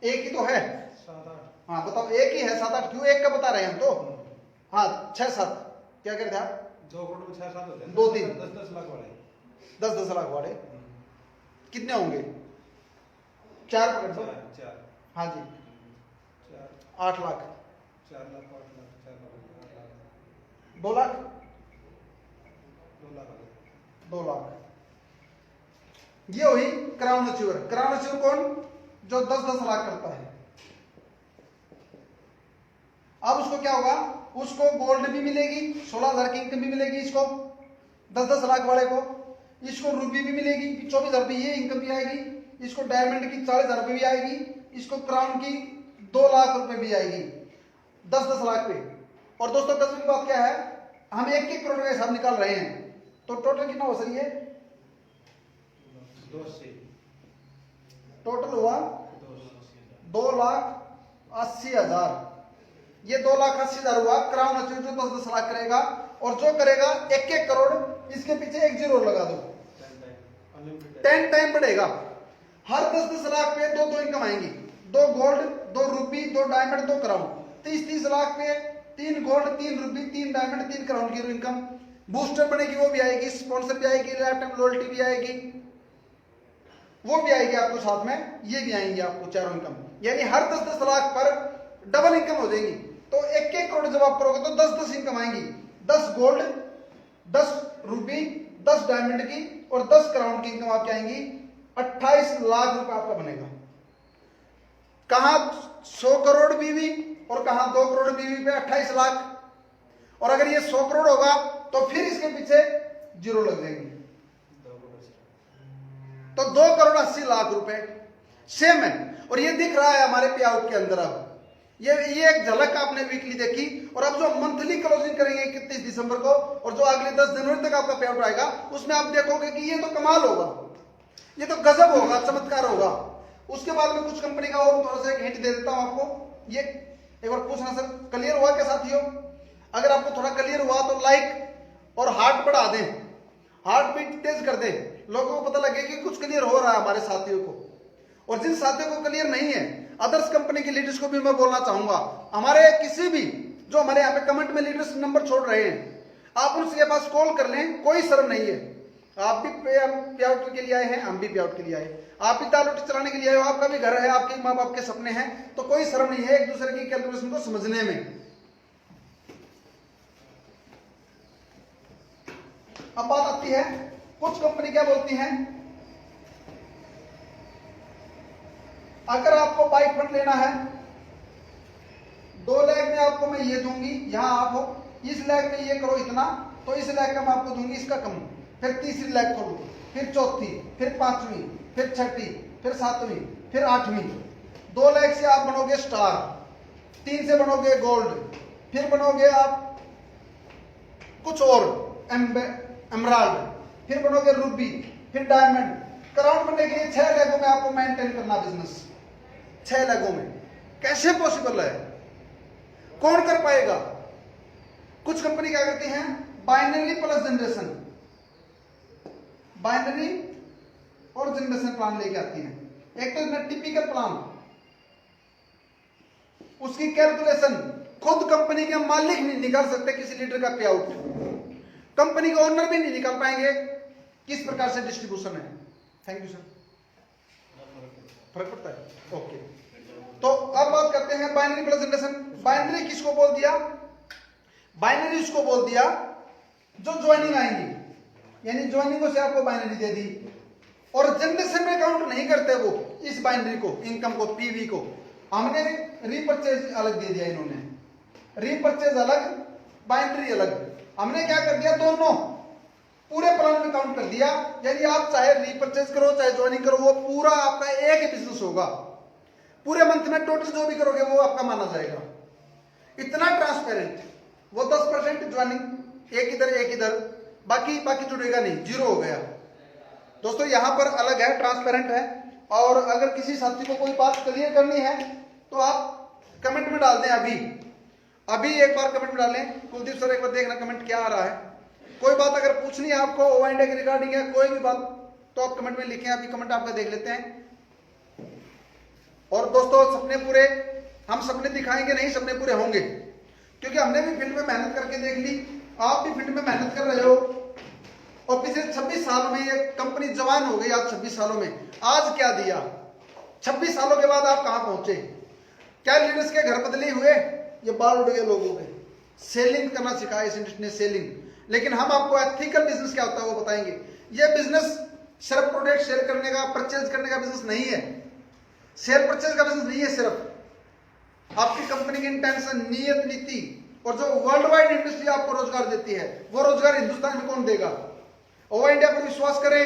एक ही तो है। 7-8। हाँ बताओ, एक ही है, 7-8 क्यों? एक का बता रहे हैं हम तो। हाँ 6-7 क्या कहते हैं आप? 2 करोड़ में 6-7 होते हैं। 2-3 10-10 लाख वाले, 10-10 लाख वाले कितने होंगे? 4 पकड़ दो। 4 हाँ जी 8 लाख, 4 लाख 8 लाख 4 लाख 2 लाख, 2 लाख 2 लाख। ये हुई क्राउन अचीवर। क्राउन अचीवर कौन? जो 10-10 लाख करता है। अब उसको क्या होगा? उसको गोल्ड भी मिलेगी, 16,000 की इनकम भी मिलेगी इसको, 10-10 लाख वाले को। इसको रूबी भी मिलेगी, 24,000 रुपये ये इनकम भी आएगी। इसको डायमंड की 40,000 रुपये भी आएगी। इसको क्राउन की 2 लाख रुपए भी आएगी, 10-10 लाख पे। और दोस्तों गजब की बात क्या है, हम 1-1 करोड़ का हिसाब निकाल रहे हैं, तो टोटल कितना हो सही है? 280 टोटल हुआ 2,80,000। ये 2,80,000 हुआ क्राउन अचीवर जो 10-10 लाख करेगा। और जो करेगा 1-1 करोड़, इसके पीछे एक जीरो लगा दो, 10 टाइम बढ़ेगा। हर 10-10 लाख पे 2-2 इनकम आएंगी, 2 gold, 2 Ruby, 2 diamond, 2 crown. 30-30 lakh पे 3 गोल्ड, 3 रूबी, 3 डायमंड, 3 क्राउन की इनकम। बूस्टर बनेगी वो भी आएगी, स्पॉन्सर भी आएगी, लाइफ टाइम लॉयल्टी भी आएगी, वो भी आएगी आपको साथ में, ये भी आएंगे आपको चारों इनकम। यानी हर 10-10 लाख पर डबल इनकम हो जाएगी। तो 1-1 करोड़ जब आप करोगे तो 10-10 इनकम आएंगी, 10 गोल्ड, 10 रूबी, 10 डायमंड की और 10 क्राउन की इनकम आपकी आएंगी। 28 लाख रुपए आपका बनेगा। कहां 100 करोड़ बीवी और कहां 2 करोड़ बीवी पे 28 लाख। और अगर ये 100 करोड़ होगा तो फिर इसके पीछे जीरो लग जाएंगे, तो 2 करोड़ 80 लाख रुपए सेम है। और ये दिख रहा है हमारे पे आउट के अंदर। अब ये एक झलक आपने वीकली देखी। और अब जो मंथली क्लोजिंग करेंगे 31 दिसंबर को, और जो अगले 10 जनवरी तक आपका पे आउट आएगा, उसमें आप देखोगे कि ये तो कमाल होगा, ये तो गजब होगा, चमत्कार होगा। उसके बाद में कुछ कंपनी का और थोड़ा सा एक हिंट दे देता हूं आपको। ये एक बार पूछना सर, क्लियर हुआ क्या साथियों? अगर आपको थोड़ा क्लियर हुआ तो लाइक और हार्ट बढ़ा दें, हार्ट बीट तेज कर दें, लोगों को पता लगे कि कुछ क्लियर हो रहा है हमारे साथियों को। और जिन साथियों को क्लियर नहीं है, अदर्स कंपनी के लीडर्स को भी मैं बोलना चाहूंगा, हमारे किसी भी जो हमारे यहाँ पे कमेंट में लीडर्स नंबर छोड़ रहे हैं, आप उसके पास कॉल कर लें, कोई शर्म नहीं है। आप भी पे आउट के लिए आए हैं, हम भी पे आउट के लिए आए, आप भी दाल रोटी चलाने के लिए आए हो, आपका भी घर है, आपके माँ बाप के सपने हैं, तो कोई शर्म नहीं है एक दूसरे की कैलकुलेशन को समझने में। अब बात आती है, कुछ कंपनी क्या बोलती हैं, अगर आपको बाइक फंड लेना है 2 लाख में आपको मैं ये दूंगी, यहां आप हो, इस लाख में ये करो इतना, तो इस लाख का मैं आपको दूंगी इसका कम, फिर तीसरी लाख करो, फिर चौथी, फिर पांचवी, फिर छठी, फिर सातवीं, फिर आठवीं। 2 लाख से आप बनोगे स्टार, 3 से बनोगे गोल्ड, फिर बनोगे आप कुछ और एमराल्ड, फिर बनोगे रूबी, फिर डायमंड। क्राउन बनने के लिए 6 लाखों में आपको मेंटेन करना बिजनेस, 6 लाखों में कैसे पॉसिबल है, कौन कर पाएगा? कुछ कंपनी क्या करती हैं, बाइनरी प्लस जनरेशन, बाइनरी और जनरेशन प्लान लेके आती हैं। एक तो टिपिकल प्लान, उसकी कैलकुलेशन खुद कंपनी के मालिक नहीं निकाल सकते किसी लीडर का पे आउट, कंपनी के ओनर भी नहीं निकाल पाएंगे किस प्रकार से डिस्ट्रीब्यूशन है। Thank you sir. फर्क पड़ता है, ओके। तो अब बात करते हैं बाइनरी प्लस जनरेशन। बाइनरी किसको बोल दिया, बाइनरी उसको बोल दिया जो ज्वाइनिंग आएंगी, यानी ज्वाइनिंग से आपको बाइनरी दे दी, और जनरेशन में काउंट नहीं करते वो इस बाइनरी को, इनकम को, पीवी को। हमने रीपर्चेज अलग दे दिया, इन्होंने रीपर्चेज अलग, बाइनरी अलग। हमने क्या कर दिया, दोनों पूरे प्लान में काउंट कर दिया, यानी आप चाहे रीपर्चेज करो चाहे ज्वाइनिंग करो, वो पूरा आपका एक ही बिजनेस होगा। पूरे मंथ में टोटल जो भी करोगे वो आपका माना जाएगा, इतना ट्रांसपेरेंट। वो 10% ज्वाइनिंग एक इधर, बाकी जुड़ेगा नहीं, जीरो हो गया। दोस्तों यहां पर अलग है, ट्रांसपेरेंट है। और अगर किसी साथी को कोई बात क्लियर करनी है तो आप कमेंट में डाल दें, अभी एक बार कमेंट में डालें। कुलदीप सर एक बार देखना कमेंट क्या आ रहा है। कोई बात अगर पूछनी है आपको ओवाइंडा के रिगार्डिंग है, कोई भी बात, तो आप कमेंट में लिखें, अभी कमेंट आपका देख लेते हैं। और दोस्तों सपने पूरे, हम सपने दिखाएंगे नहीं, सपने पूरे होंगे, क्योंकि हमने भी फील्ड में मेहनत करके देख ली, आप भी फील्ड में मेहनत कर रहे हो, और पिछले 26 सालों में ये कंपनी जवान हो गई। आज 26 सालों में आज क्या दिया, 26 सालों के बाद आप कहां पहुंचे? क्या लीडर्स के घर बदले हुए? ये बाल उड़ गए लोगों के। सेलिंग करना सिखाया इस इंडस्ट्री ने, सेलिंग। लेकिन हम आपको एथिकल बिजनेस क्या होता है वो बताएंगे। ये बिजनेस सिर्फ प्रोडक्ट सेल करने का, परचेज करने का बिजनेस नहीं है, सेल परचेज का बिजनेस नहीं है। सिर्फ आपकी कंपनी की इंटेंशन, नियत, नीति, और जो वर्ल्ड वाइड इंडस्ट्री आपको रोजगार देती है, वो रोजगार हिंदुस्तान में कौन देगा? ओवा इंडिया पर विश्वास करें।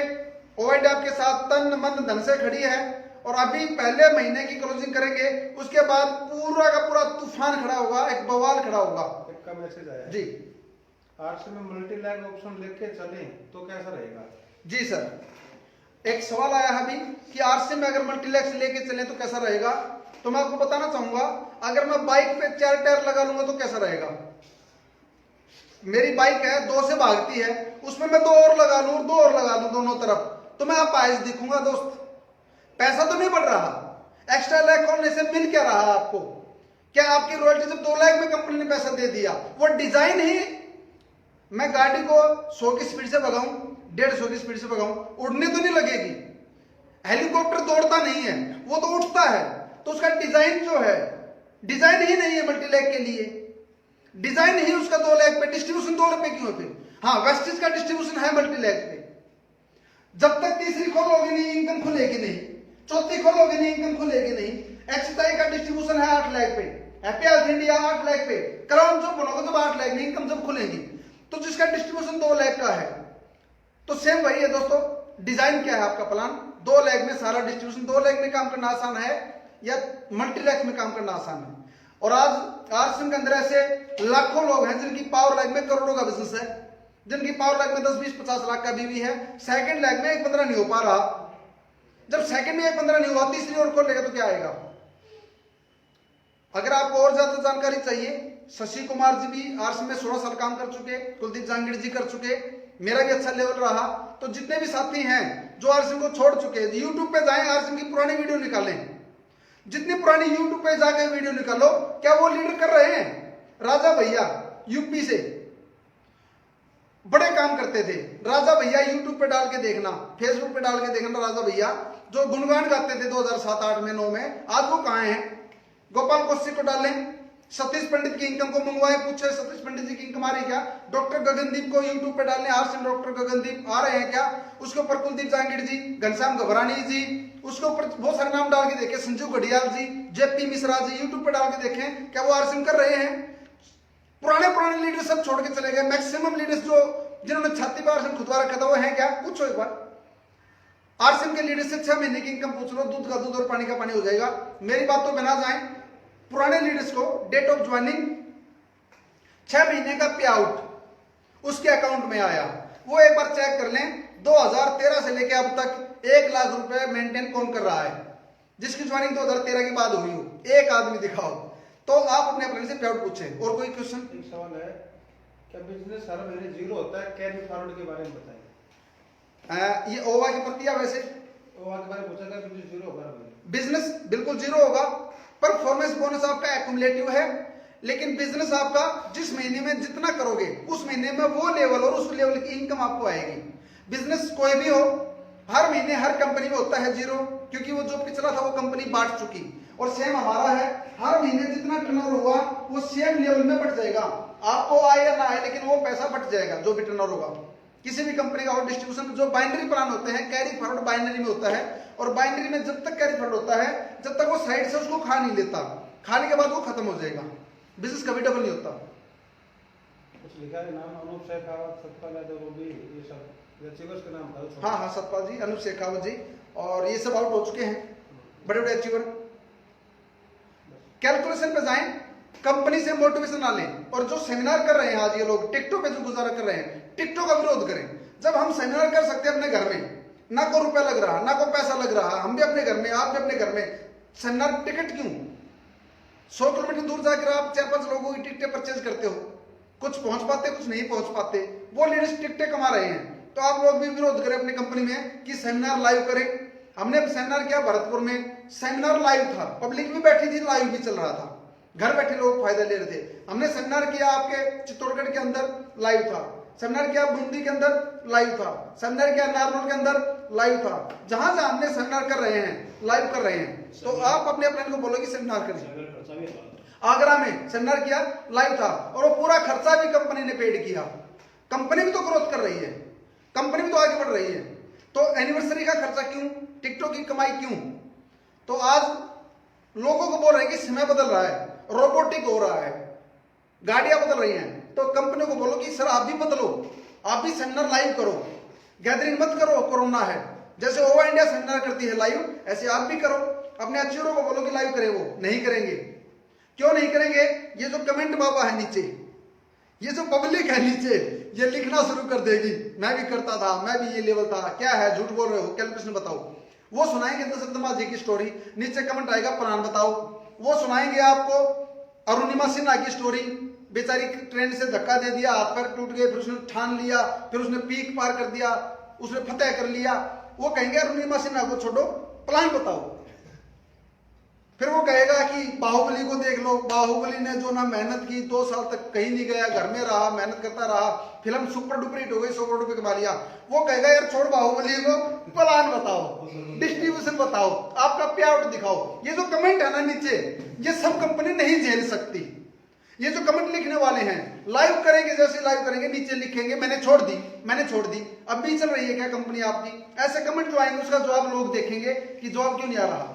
ओवा इंडिया आपके साथ तन मन धन से खड़ी है, और अभी पहले महीने की क्लोजिंग करेंगे, उसके बाद पूरा का पूरा तूफान खड़ा होगा, एक बवाल खड़ा होगा। एक का मैसेज आया जी, 800 में मल्टी लैंग ऑप्शन लेके चलें तो कैसा रहेगा? जी सर, एक सवाल आया है अभी कि आरसी में अगर मल्टीलैक्स लेके चले तो कैसा रहेगा। तो मैं आपको बताना चाहूंगा, अगर मैं बाइक पे 4 टायर लगा लूंगा तो कैसा रहेगा। मेरी बाइक है 2 से भागती है, उसमें मैं 2 और लगा लूं, 2 और लगा लूं दोनों तरफ, तो मैं अपाहिज दिखूंगा। दोस्त पैसा तो नहीं बढ़ रहा, एक्स्ट्रा लाख खोलने से मिल क्या रहा आपको? क्या आपकी रॉयल्टी जब 2 लाख में कंपनी ने पैसा दे दिया, वो डिजाइन ही, मैं गाड़ी को 100 की स्पीड से भगाऊं, 150 की स्पीड से भगाऊं, उड़ने तो नहीं लगेगी। हेलीकॉप्टर दौड़ता नहीं है, वो तो उठता है। तो उसका डिजाइन जो है, डिजाइन ही नहीं है मल्टीलैग के लिए, डिजाइन ही उसका 2 लाख पे, डिस्ट्रीब्यूशन 2 रुपए क्यों फिर? हाँ, वेस्टेज का डिस्ट्रीब्यूशन है मल्टीलैग पे। जब तक तीसरी खोलोगे नहीं इनकम खुलेगी नहीं, चौथी खोलोगे नहीं इनकम खुलेगी नहीं। एक्सटाई का डिस्ट्रीब्यूशन है 8 लाख पे, हैप्पी हेल्थ इंडिया 8 लाख पे, क्राउन जो बनोगे जब 8 लाख में इनकम जब खुलेगी, तो जिसका डिस्ट्रीब्यूशन 2 लाख का है, तो सेम वही है दोस्तों। डिजाइन क्या है आपका प्लान? 2 लाख में सारा डिस्ट्रीब्यूशन, 2 लाख में काम करना आसान है या मल्टीलैक्स में काम करना आसान है? और आज आरसीएम के अंदर ऐसे लाखों लोग हैं जिनकी पावर लाख में करोड़ों का बिजनेस है, जिनकी पावर लाख में 10, 20, 50 लाख का बीवी है, सेकंड लाख में 1-15 नहीं हो पा रहा। जब सेकंड में 1-15 नहीं हुआ, तीसरी और खोलेगा तो क्या आएगा? अगर आपको और ज्यादा जानकारी चाहिए, शशि कुमार जी भी आरसीएम में 16 साल काम कर चुके, कुलदीप जहांगीर जी कर चुके, मेरा भी अच्छा लेवल रहा। तो जितने भी साथी हैं जो आरसीएम को छोड़ चुके, यूट्यूब पे जाएं, आरसीएम की पुरानी वीडियो निकालें, जितनी पुरानी यूट्यूब पे जाके वीडियो निकालो, क्या वो लीडर कर रहे हैं? राजा भैया यूपी से, बड़े काम करते थे। राजा भैया यूट्यूब पे डाल के देखना, फेसबुक पे डाल के देखना, राजा भैया जो गुणगान गाते थे 2007-8 में 9 में, आज वो कहाँ हैं? गोपाल कौशिक को डालें, सतीश पंडित की इनकम को मंगवाए, पूछे सतीश पंडित जी की इनकम आ रही क्या? डॉक्टर गगनदीप को यूट्यूब पे डालने, आज से डॉक्टर गगनदीप आ रहे हैं क्या? उसके ऊपर कुलदीप जांगिड़ जी, घनश्याम घबरानी जी, उसके ऊपर बहुत सारे नाम डाल के देखे, संजू घड़ियाल जी, जेपी मिश्रा जी, यूट्यूब पे डाल के देखें, क्या वो आरसीएम कर रहे हैं? पुराने लीडर सब छोड़ के चले गए। मैक्सिमम लीडर्स जो जिन्होंने छाती पर आरसीएम खुदवा रखा था वो है क्या? पूछो एक बार। आरसीएम के लीडर से 6 महीने की इनकम पूछ लो, दूध का दूध और पानी का पानी हो जाएगा। मेरी बात तो बना जाए, पुराने लीडर्स को डेट ऑफ ज्वाइनिंग 6 महीने का पे आउट उसके अकाउंट में आया, वो एक बार चेक कर लें। 2013 से लेके अब तक 1 लाख रुपए मेंटेन कौन कर रहा है? जिसकी ज्वाइनिंग 2013 के बाद हुई हो, एक आदमी दिखाओ। तो आप अपने अपने से पे आउट पूछें। और कोई क्वेश्चन? एक सवाल है, क्या बिजनेस हर महीने जीरो होता है? कैरी फॉरवर्ड के बारे में बताइए। ये ओवा की प्रक्रिया, वैसे ओवा के बारे में पूछा था, बिजनेस जीरो होगा हर महीने? बिजनेस बिल्कुल जीरो होगा। परफॉर्मेंस बोनस आपका एक्युमुलेटिव है, लेकिन बिजनेस आपका जिस महीने में जितना करोगे उस महीने में वो लेवल और उस लेवल की इनकम आपको आएगी। बिजनेस कोई भी हो, हर महीने हर कंपनी में होता है जीरो, क्योंकि वो जो पिछला था वो कंपनी बांट चुकी। और सेम हमारा है, हर महीने जितना टर्नओवर हुआ वो सेम लेवल में बढ़ जाएगा। आपको आए या ना आए, लेकिन वो पैसा बढ़ जाएगा जो भी टर्नओवर होगा किसी भी कंपनी का। और डिस्ट्रीब्यूशन जो बाइनरी प्लान होते हैं, कैरी फॉरवर्ड बाइनरी में होता है, और बाइनरी में जब तक कैरी फॉरवर्ड होता है, जब तक वो साइड से उसको खा नहीं लेता, खाने के बाद वो खत्म हो जाएगा। बिजनेस कभी डबल नहीं होता। कुछ लिखा है नाम, अनूप शेखावत, सतपाल यादव, वो भी ये सब अचीवर्स के नाम था। हाँ, सतपाल जी, अनूप शेखावत जी, और ये सब आउट हो चुके हैं, बड़े बड़े अचीवर। कैलकुलेशन पे जाएं, कंपनी से मोटिवेशन ना लें। और जो सेमिनार कर रहे हैं आज ये लोग, टिकटॉक पे जो गुजारा कर रहे हैं, टिकटॉक का विरोध करें। जब हम सेमिनार कर सकते हैं अपने घर में, ना को रुपया लग रहा, ना को पैसा लग रहा, हम भी अपने घर में, आप भी अपने घर में, सेमिनार टिकट क्यों? 100 किलोमीटर दूर जाकर आप 4-5 लोगों की टिकटें परचेज करते हो, कुछ पहुंच पाते, कुछ नहीं पहुंच पाते। वो लीडर्स टिकटें कमा रहे हैं, तो आप लोग भी विरोध करें अपनी कंपनी में कि सेमिनार लाइव करें। हमने सेमिनार किया भरतपुर में, सेमिनार लाइव था, पब्लिक भी बैठी थी, लाइव भी चल रहा था, घर बैठे लोग फायदा ले रहे थे। हमने सेमिनार किया आपके चित्तौड़गढ़ के अंदर, लाइव था। सेमिनार किया बूंदी के अंदर, लाइव था। सेमिनार किया नारनौल के अंदर, लाइव था। जहां जहां हमने सेमिनार कर रहे हैं, लाइव कर रहे हैं। तो आप अपने अपने को बोलो कि सेमिनार करें। आगरा में सेमिनार किया, लाइव था, और वो पूरा खर्चा भी कंपनी ने पेड किया। कंपनी भी तो ग्रोथ कर रही है, कंपनी भी तो आगे बढ़ रही है। तो एनिवर्सरी का खर्चा क्यों? टिकटॉक की कमाई क्यों? तो आज लोगों को बोल रहे हैं कि समय बदल रहा है, रोबोटिक हो रहा है, गाड़ियां बदल रही हैं। तो कंपनी को बोलो कि सर आप भी बदलो, आप भी सेमिनार लाइव करो, गैदरिंग मत करो, कोरोना है। जैसे ओवा इंडिया सेमिनार करती है लाइव, ऐसे आप भी करो। अपने अचीवरों को बोलो कि लाइव करें, वो नहीं करेंगे। क्यों नहीं करेंगे? ये जो कमेंट बाबा है नीचे, ये जो पब्लिक है नीचे, ये लिखना शुरू कर देगी, मैं भी करता था, मैं भी ये लेवल था, क्या है, झूठ बोल रहे हो, कैलकुलेशन बताओ। वो सुनाएंगे दशरथ जी की स्टोरी, नीचे कमेंट आएगा प्राण बताओ। वो सुनाएंगे आपको अरुणिमा सिन्हा की स्टोरी, बेचारी ट्रेन से धक्का दे दिया, हाथ पैर टूट गए, फिर उसने ठान लिया, फिर उसने पीक पार कर दिया, उसने फतेह कर लिया। वो कहेंगे अरुणिमा सिन्हा को छोड़ो, प्लान बताओ। फिर वो कहेगा कि बाहुबली को देख लो, बाहुबली ने जो ना मेहनत की, 2 साल तक कहीं नहीं गया, घर में रहा, मेहनत करता रहा, फिल्म सुपर डुपर हिट हो गई, 100 करोड़ रुपए कमा लिया। वो कहेगा यार छोड़ बाहुबली को, प्लान बताओ, डिस्ट्रीब्यूशन बताओ, आपका पे आउट दिखाओ। ये जो कमेंट है ना नीचे, ये सब कंपनी नहीं झेल सकती। ये जो कमेंट लिखने वाले हैं, लाइव करेंगे, जैसे लाइव करेंगे नीचे लिखेंगे मैंने छोड़ दी, मैंने छोड़ दी, अब भी चल रही है क्या कंपनी आपकी? ऐसे कमेंट जो आएंगे उसका जवाब लोग देखेंगे कि जवाब क्यों नहीं आ रहा।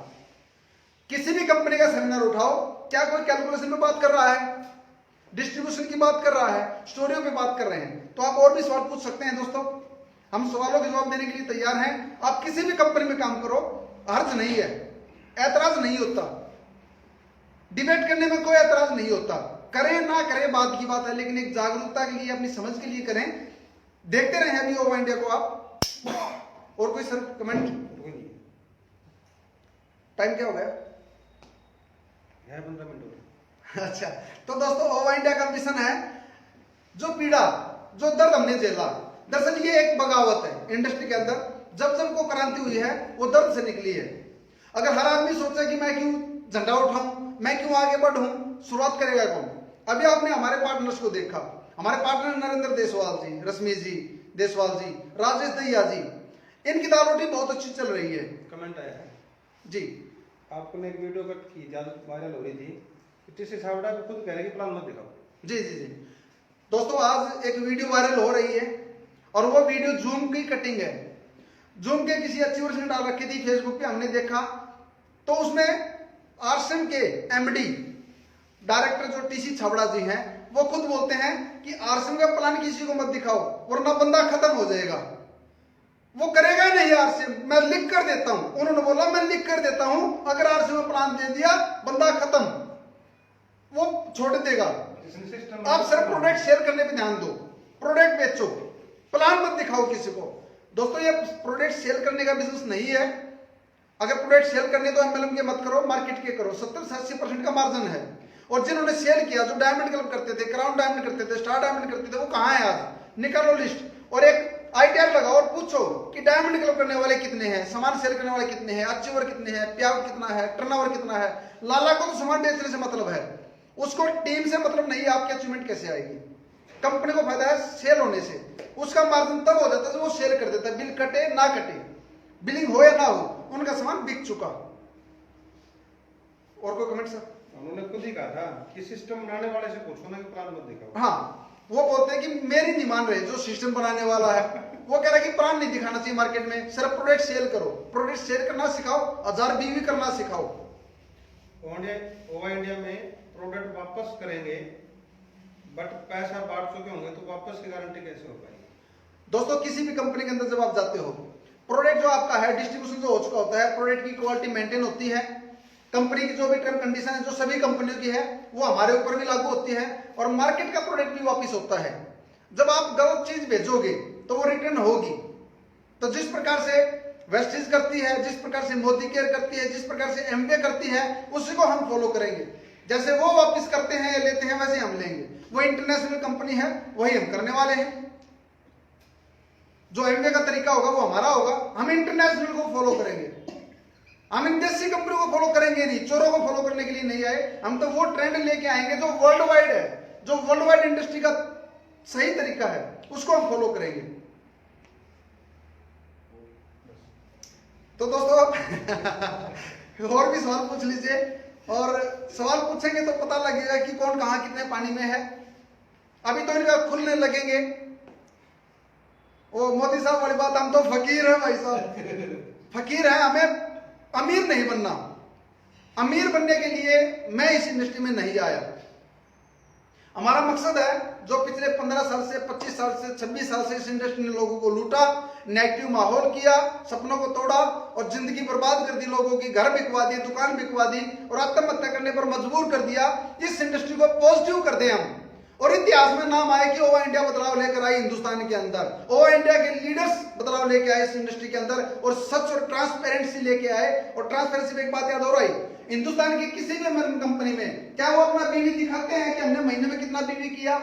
किसी भी कंपनी का सेमिनार उठाओ, क्या कोई कैलकुलेशन पे बात कर रहा है, डिस्ट्रीब्यूशन की बात कर रहा है, स्टोरियों पे बात कर रहे हैं? तो आप और भी सवाल पूछ सकते हैं दोस्तों, हम सवालों के जवाब देने के लिए तैयार हैं। आप किसी भी कंपनी में काम करो, हर्ज नहीं है, ऐतराज नहीं होता, डिबेट करने में कोई ऐतराज नहीं होता। करें ना करें बात की बात है, लेकिन एक जागरूकता के लिए, अपनी समझ के लिए करें। देखते रहे अभी ओवा इंडिया को आप। और कोई सर कमेंट? टाइम क्या हो गया? 15 मिनट हो गए। अच्छा, तो दोस्तों ओवा इंडिया का मिशन है, जो पीड़ा, जो दर्द हमने झेला, दरअसल ये एक बगावत है इंडस्ट्री के अंदर। जब जब को क्रांति हुई है वो दर्द से निकली है। अगर हर आदमी सोचे कि मैं क्यों झंडा उठाऊं, मैं क्यों आगे बढ़ूं, शुरुआत करेगा कौन? अभी आपने हमारे पार्टनर्स को देखा, हमारे पार्टनर नरेंद्र देसवाल जी, रश्मि जी देसवाल जी, राजेश दहिया जी, इनकी दाल रोटी बहुत अच्छी चल रही है। कमेंट आया है जी, आपने एक वीडियो कट की ज्यादा वायरल हो रही थी, टीसी छाबड़ा को खुद कह रहे कि प्लान मत दिखाओ। जी जी जी दोस्तों, आज एक वीडियो वायरल हो रही है और वो वीडियो जूम की कटिंग है। जूम के किसी अचीवर्स ने डाल रखी थी फेसबुक पे, हमने देखा तो उसमें आरसीएम के एमडी डायरेक्टर जो टीसी छाबड़ा जी हैं, वो खुद बोलते हैं कि आरसीएम का प्लान किसी को मत दिखाओ वरना बंदा खत्म हो जाएगा। वो करेगा ही नहीं आरसीएम, मैं लिख कर देता हूं। उन्होंने बोला मैं लिख कर देता हूं, अगर आरसीएम प्लान दे दिया बंदा खत्म, वो छोड़ देगा। आप सिर्फ प्रोडक्ट शेयर करने पे ध्यान दो, प्रोडक्ट बेचो, प्लान मत दिखाओ किसी को। दोस्तों ये प्रोडक्ट सेल करने का बिजनेस नहीं है। अगर प्रोडक्ट सेल करने तो एमएलएम के मत करो, मार्केट के करो। 70-80% का मार्जिन है। और जिन्होंने सेल किया, जो डायमंड क्लब करते थे, क्राउन डायमंड करते थे, स्टार डायमंड करते थे, वो कहां है आज? निकालो लिस्ट और एक आईटीआर लगाओ और पूछो कि डायमंड क्लब करने वाले कितने हैं, सामान सेल करने वाले कितने हैं, अचीवर कितने हैं, प्याउट कितना है, टर्नओवर कितना है। लाला को तो सामान बेचने से मतलब है, उसको टीम से मतलब नहीं है आपकी अचीवमेंट कैसे आएगी। कंपनी को फायदा है सेल होने से। उसका मार्जिन तब हो जाता है जब वो सेल कर देता है, बिल कटे ना कटे, बिलिंग हो या ना हो, उनका सामान बिक चुका। और कोई कमेंट सर? उन्होंने खुद ही कहा था कि सिस्टम बनाने वाले से पूछो ना कि प्लान मत दिखाओ। हाँ, वो बोलते हैं कि मेरी नहीं मान रहे, जो सिस्टम बनाने वाला है वो कह रहा है कि प्लान नहीं दिखाना चाहिए मार्केट में, सिर्फ प्रोडक्ट सेल करो। प्रोडक्ट सेल करना सिखाओ, 1000 बीवी करना सिखाओ। ओवा इंडिया में प्रोडक्ट वापस करेंगे, बट पैसा बांट चुके होंगे तो वापस की गारंटी कैसे हो पाएगी? दोस्तों किसी भी कंपनी के अंदर जब आप जाते हो, प्रोडक्ट जो आपका है डिस्ट्रीब्यूशन जो हो चुका होता है, प्रोडक्ट की क्वालिटी मेंटेन होती है, कंपनी की जो भी टर्म कंडीशन है जो सभी कंपनियों की है वो हमारे ऊपर भी लागू होती है, और मार्केट का प्रोडक्ट भी वापस होता है। जब आप गलत चीज भेजोगे तो वो रिटर्न होगी। तो जिस प्रकार से वेस्टेज करती है, जिस प्रकार से मोदी केयर करती है, जिस प्रकार से एमवे करती है, उसी को हम फॉलो करेंगे। जैसे वो वापस करते हैं या लेते हैं वैसे हम लेंगे। वो इंटरनेशनल कंपनी है, वही हम करने वाले हैं। जो एमवे का तरीका होगा वो हमारा होगा, हम इंटरनेशनल को फॉलो करेंगे। हम इन देसी कंपनी को फॉलो करेंगे नहीं, चोरों को फॉलो करने के लिए नहीं आए हम। तो वो ट्रेंड लेके आएंगे जो वर्ल्ड वाइड है, जो वर्ल्ड वाइड इंडस्ट्री का सही तरीका है, उसको हम फॉलो करेंगे। तो दोस्तों और भी सवाल पूछ लीजिए, और सवाल पूछेंगे तो पता लगेगा कि कौन कहां कितने पानी में है। अभी तो इनका खुलने लगेंगे। वो मोदी साहब वाली बात, हम तो फकीर है भाई साहब, फकीर है, हमें अमीर नहीं बनना। अमीर बनने के लिए मैं इस इंडस्ट्री में नहीं आया। हमारा मकसद है, जो पिछले 15 साल से 25 साल से 26 साल से इस इंडस्ट्री ने लोगों को लूटा, नेगेटिव माहौल किया, सपनों को तोड़ा और जिंदगी बर्बाद कर दी, लोगों की घर बिकवा दी, दुकान बिकवा दी और आत्महत्या करने पर मजबूर कर दिया। इस इंडस्ट्री को पॉजिटिव कर दे हम, और इतिहास में नाम आए कि ओवा इंडिया बदलाव लेकर आई हिंदुस्तान के अंदर। ओवा इंडिया के लीडर्स बदलाव लेके आए इस इंडस्ट्री के अंदर, और सच और ट्रांसपेरेंसी लेके आए। और ट्रांसपेरेंसी में एक बात याद हो रही, हिंदुस्तान की किसी भी कंपनी में क्या वो अपना बीवी दिखाते हैं कि हमने महीने में कितना बीवी किया?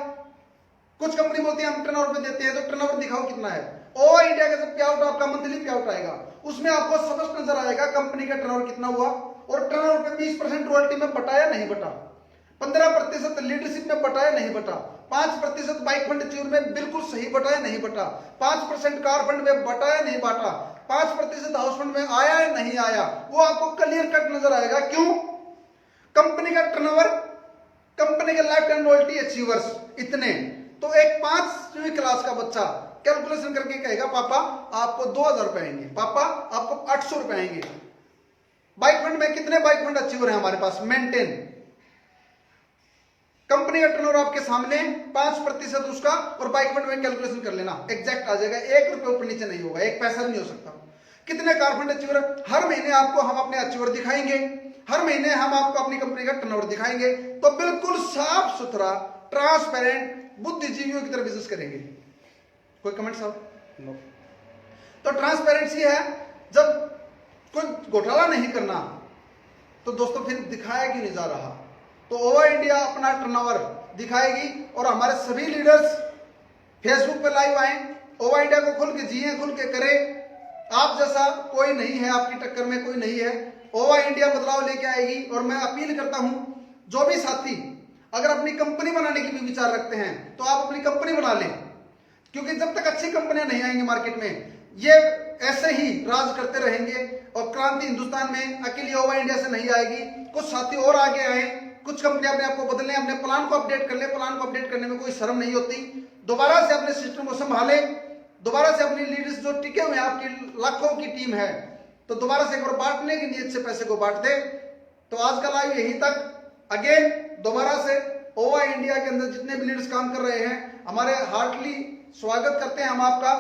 कुछ कंपनी बोलती है हम टर्नओवर पे देते हैं, तो टर्नओवर दिखाओ कितना है। ओवा इंडिया का जब पेआउट आपका मंथली पेआउट आएगा, उसमें आपको स्पष्ट नजर आएगा कंपनी का टर्नओवर कितना हुआ, और टर्नओवर पे 20% रॉयल्टी में बटाया नहीं बटा, 15% लीडरशिप में बटाया नहीं बटा, 5% बाइक फंड अचीवर में बिल्कुल सही बटाया नहीं बटा, 5% कार फंड में बटाया नहीं बांटा, 5% हाउस फंड में आया या नहीं आया, वो आपको क्लियर कट नजर आएगा। क्यों? कंपनी का टर्नओवर, कंपनी के लाइफ टाइम रॉयल्टी अचीवर्स इतने। तो एक 5वीं क्लास का बच्चा कैलकुलेशन करके कहेगा पापा आपको 2000 रुपए आएंगे, पापा आपको 800 रुपए आएंगे। बाइक फंड में कितने बाइक फंड अचीवर है हमारे पास मेंटेन? कंपनी का टर्नओवर आपके सामने, 5% उसका, और बाइक फंड में कैलकुलेशन कर लेना, एग्जैक्ट आ जाएगा। 1 रुपए ऊपर नीचे नहीं होगा, 1 पैसा नहीं हो सकता। कितने कार फंड अचीवर? हर महीने आपको हम अपने अचीवर दिखाएंगे, हर महीने हम आपको अपनी कंपनी का टर्नओवर दिखाएंगे। तो बिल्कुल साफ सुथरा, ट्रांसपेरेंट, बुद्धिजीवियों की तरह बिजनेस करेंगे। कोई कमेंट साहब? नो। तो ट्रांसपेरेंसी है, जब कोई घोटाला नहीं करना, तो दोस्तों फिर दिखाया क्यों नहीं जा रहा? तो ओवा इंडिया अपना टर्नओवर दिखाएगी, और हमारे सभी लीडर्स फेसबुक पे लाइव आए, ओवा इंडिया को खुल के जिए, खुल के करें। आप जैसा कोई नहीं है, आपकी टक्कर में कोई नहीं है। ओवा इंडिया बदलाव लेके आएगी, और मैं अपील करता हूं जो भी साथी अगर अपनी कंपनी बनाने की भी विचार रखते हैं तो आप अपनी कंपनी बना लें, क्योंकि जब तक अच्छी कंपनियां नहीं आएंगी मार्केट में, ये ऐसे ही राज करते रहेंगे और क्रांति हिंदुस्तान में अकेली ओवा इंडिया से नहीं आएगी। कुछ साथी और आगे आए, कुछ कंपनियां अपने आप को बदलें, अपने प्लान को अपडेट कर ले। प्लान को अपडेट करने में कोई शर्म नहीं होती। दोबारा से अपने सिस्टम को संभाले, दोबारा से अपनी लीडर्स जो टिके हुए हैं, आपकी लाखों की टीम है, तो दोबारा से एक बार बांटने की नीयत से पैसे को बांट दे। तो आज का लाइव यहीं तक। अगेन दोबारा से ओवा इंडिया के अंदर जितने भी लीडर्स काम कर रहे हैं, हमारे हार्टली स्वागत करते हैं हम आपका,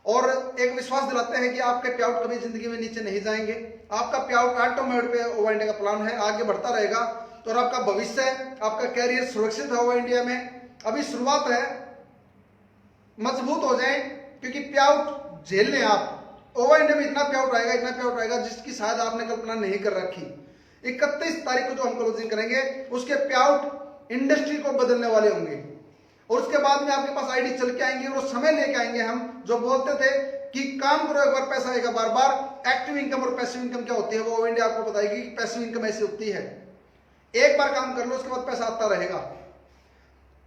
और एक विश्वास दिलाते हैं कि आपके पे आउट कभी जिंदगी में नीचे नहीं जाएंगे। आपका पे आउट ऑटोमेटिक पे ओवा इंडिया का प्लान है, आगे बढ़ता रहेगा। तो और आपका भविष्य, आपका कैरियर सुरक्षित है ओवा इंडिया में। अभी शुरुआत है, मजबूत हो जाए, क्योंकि पे आउट झेल लें आप। ओवा इंडिया में इतना पे आउट आएगा, इतना पे आउट आएगा जिसकी शायद आपने कल्पना नहीं कर रखी। 31 तारीख को जो हम क्लोजिंग करेंगे, उसके पे आउट इंडस्ट्री को बदलने वाले होंगे। और उसके बाद में आपके पास आईडी चल के आएंगे, और वो समय लेके आएंगे। हम जो बोलते थे कि काम करो एक बार पैसा आएगा बार बार, एक्टिव इनकम और पैसिव इनकम क्या होती है वो ओवा इंडिया आपको बताएगी कि पैसिव इनकम ऐसी होती है, एक बार काम कर लो उसके बाद पैसा आता रहेगा।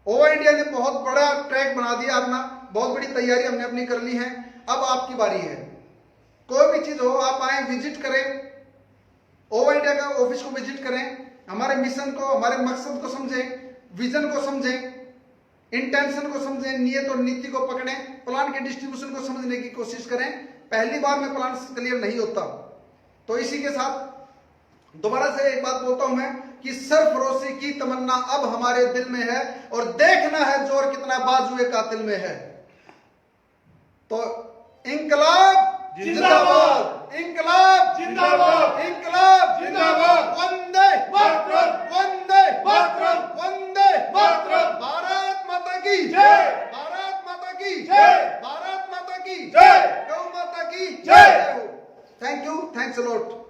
ओवा इंडिया ने बहुत बड़ा ट्रैक बना दिया अपना, बहुत बड़ी तैयारी हमने अपनी कर ली है। अब आपकी बारी है। कोई भी चीज हो, आप आए, विजिट करें, ओवा इंडिया का ऑफिस को विजिट करें, हमारे मिशन को, हमारे मकसद को समझें, विजन को समझें, इंटेंशन को समझें, नियत और नीति को पकड़ें, प्लान के डिस्ट्रीब्यूशन को समझने की कोशिश करें। पहली बार में प्लान क्लियर नहीं होता। तो इसी के साथ दोबारा से एक बात बोलता हूं मैं कि सरफरोशी की तमन्ना अब हमारे दिल में है, और देखना है जोर कितना बाजुए कातिल में है। तो इंकलाब जिंदाबाद, इंकलाब जिंदाबाद, इंकलाब जिंदाबाद, वंदे मातरम, वंदे मातरम, वंदे मातरम। भारत माता की जय, भारत माता की जय, भारत माता की जय, गौ माता की जय। Thank you, thanks a lot.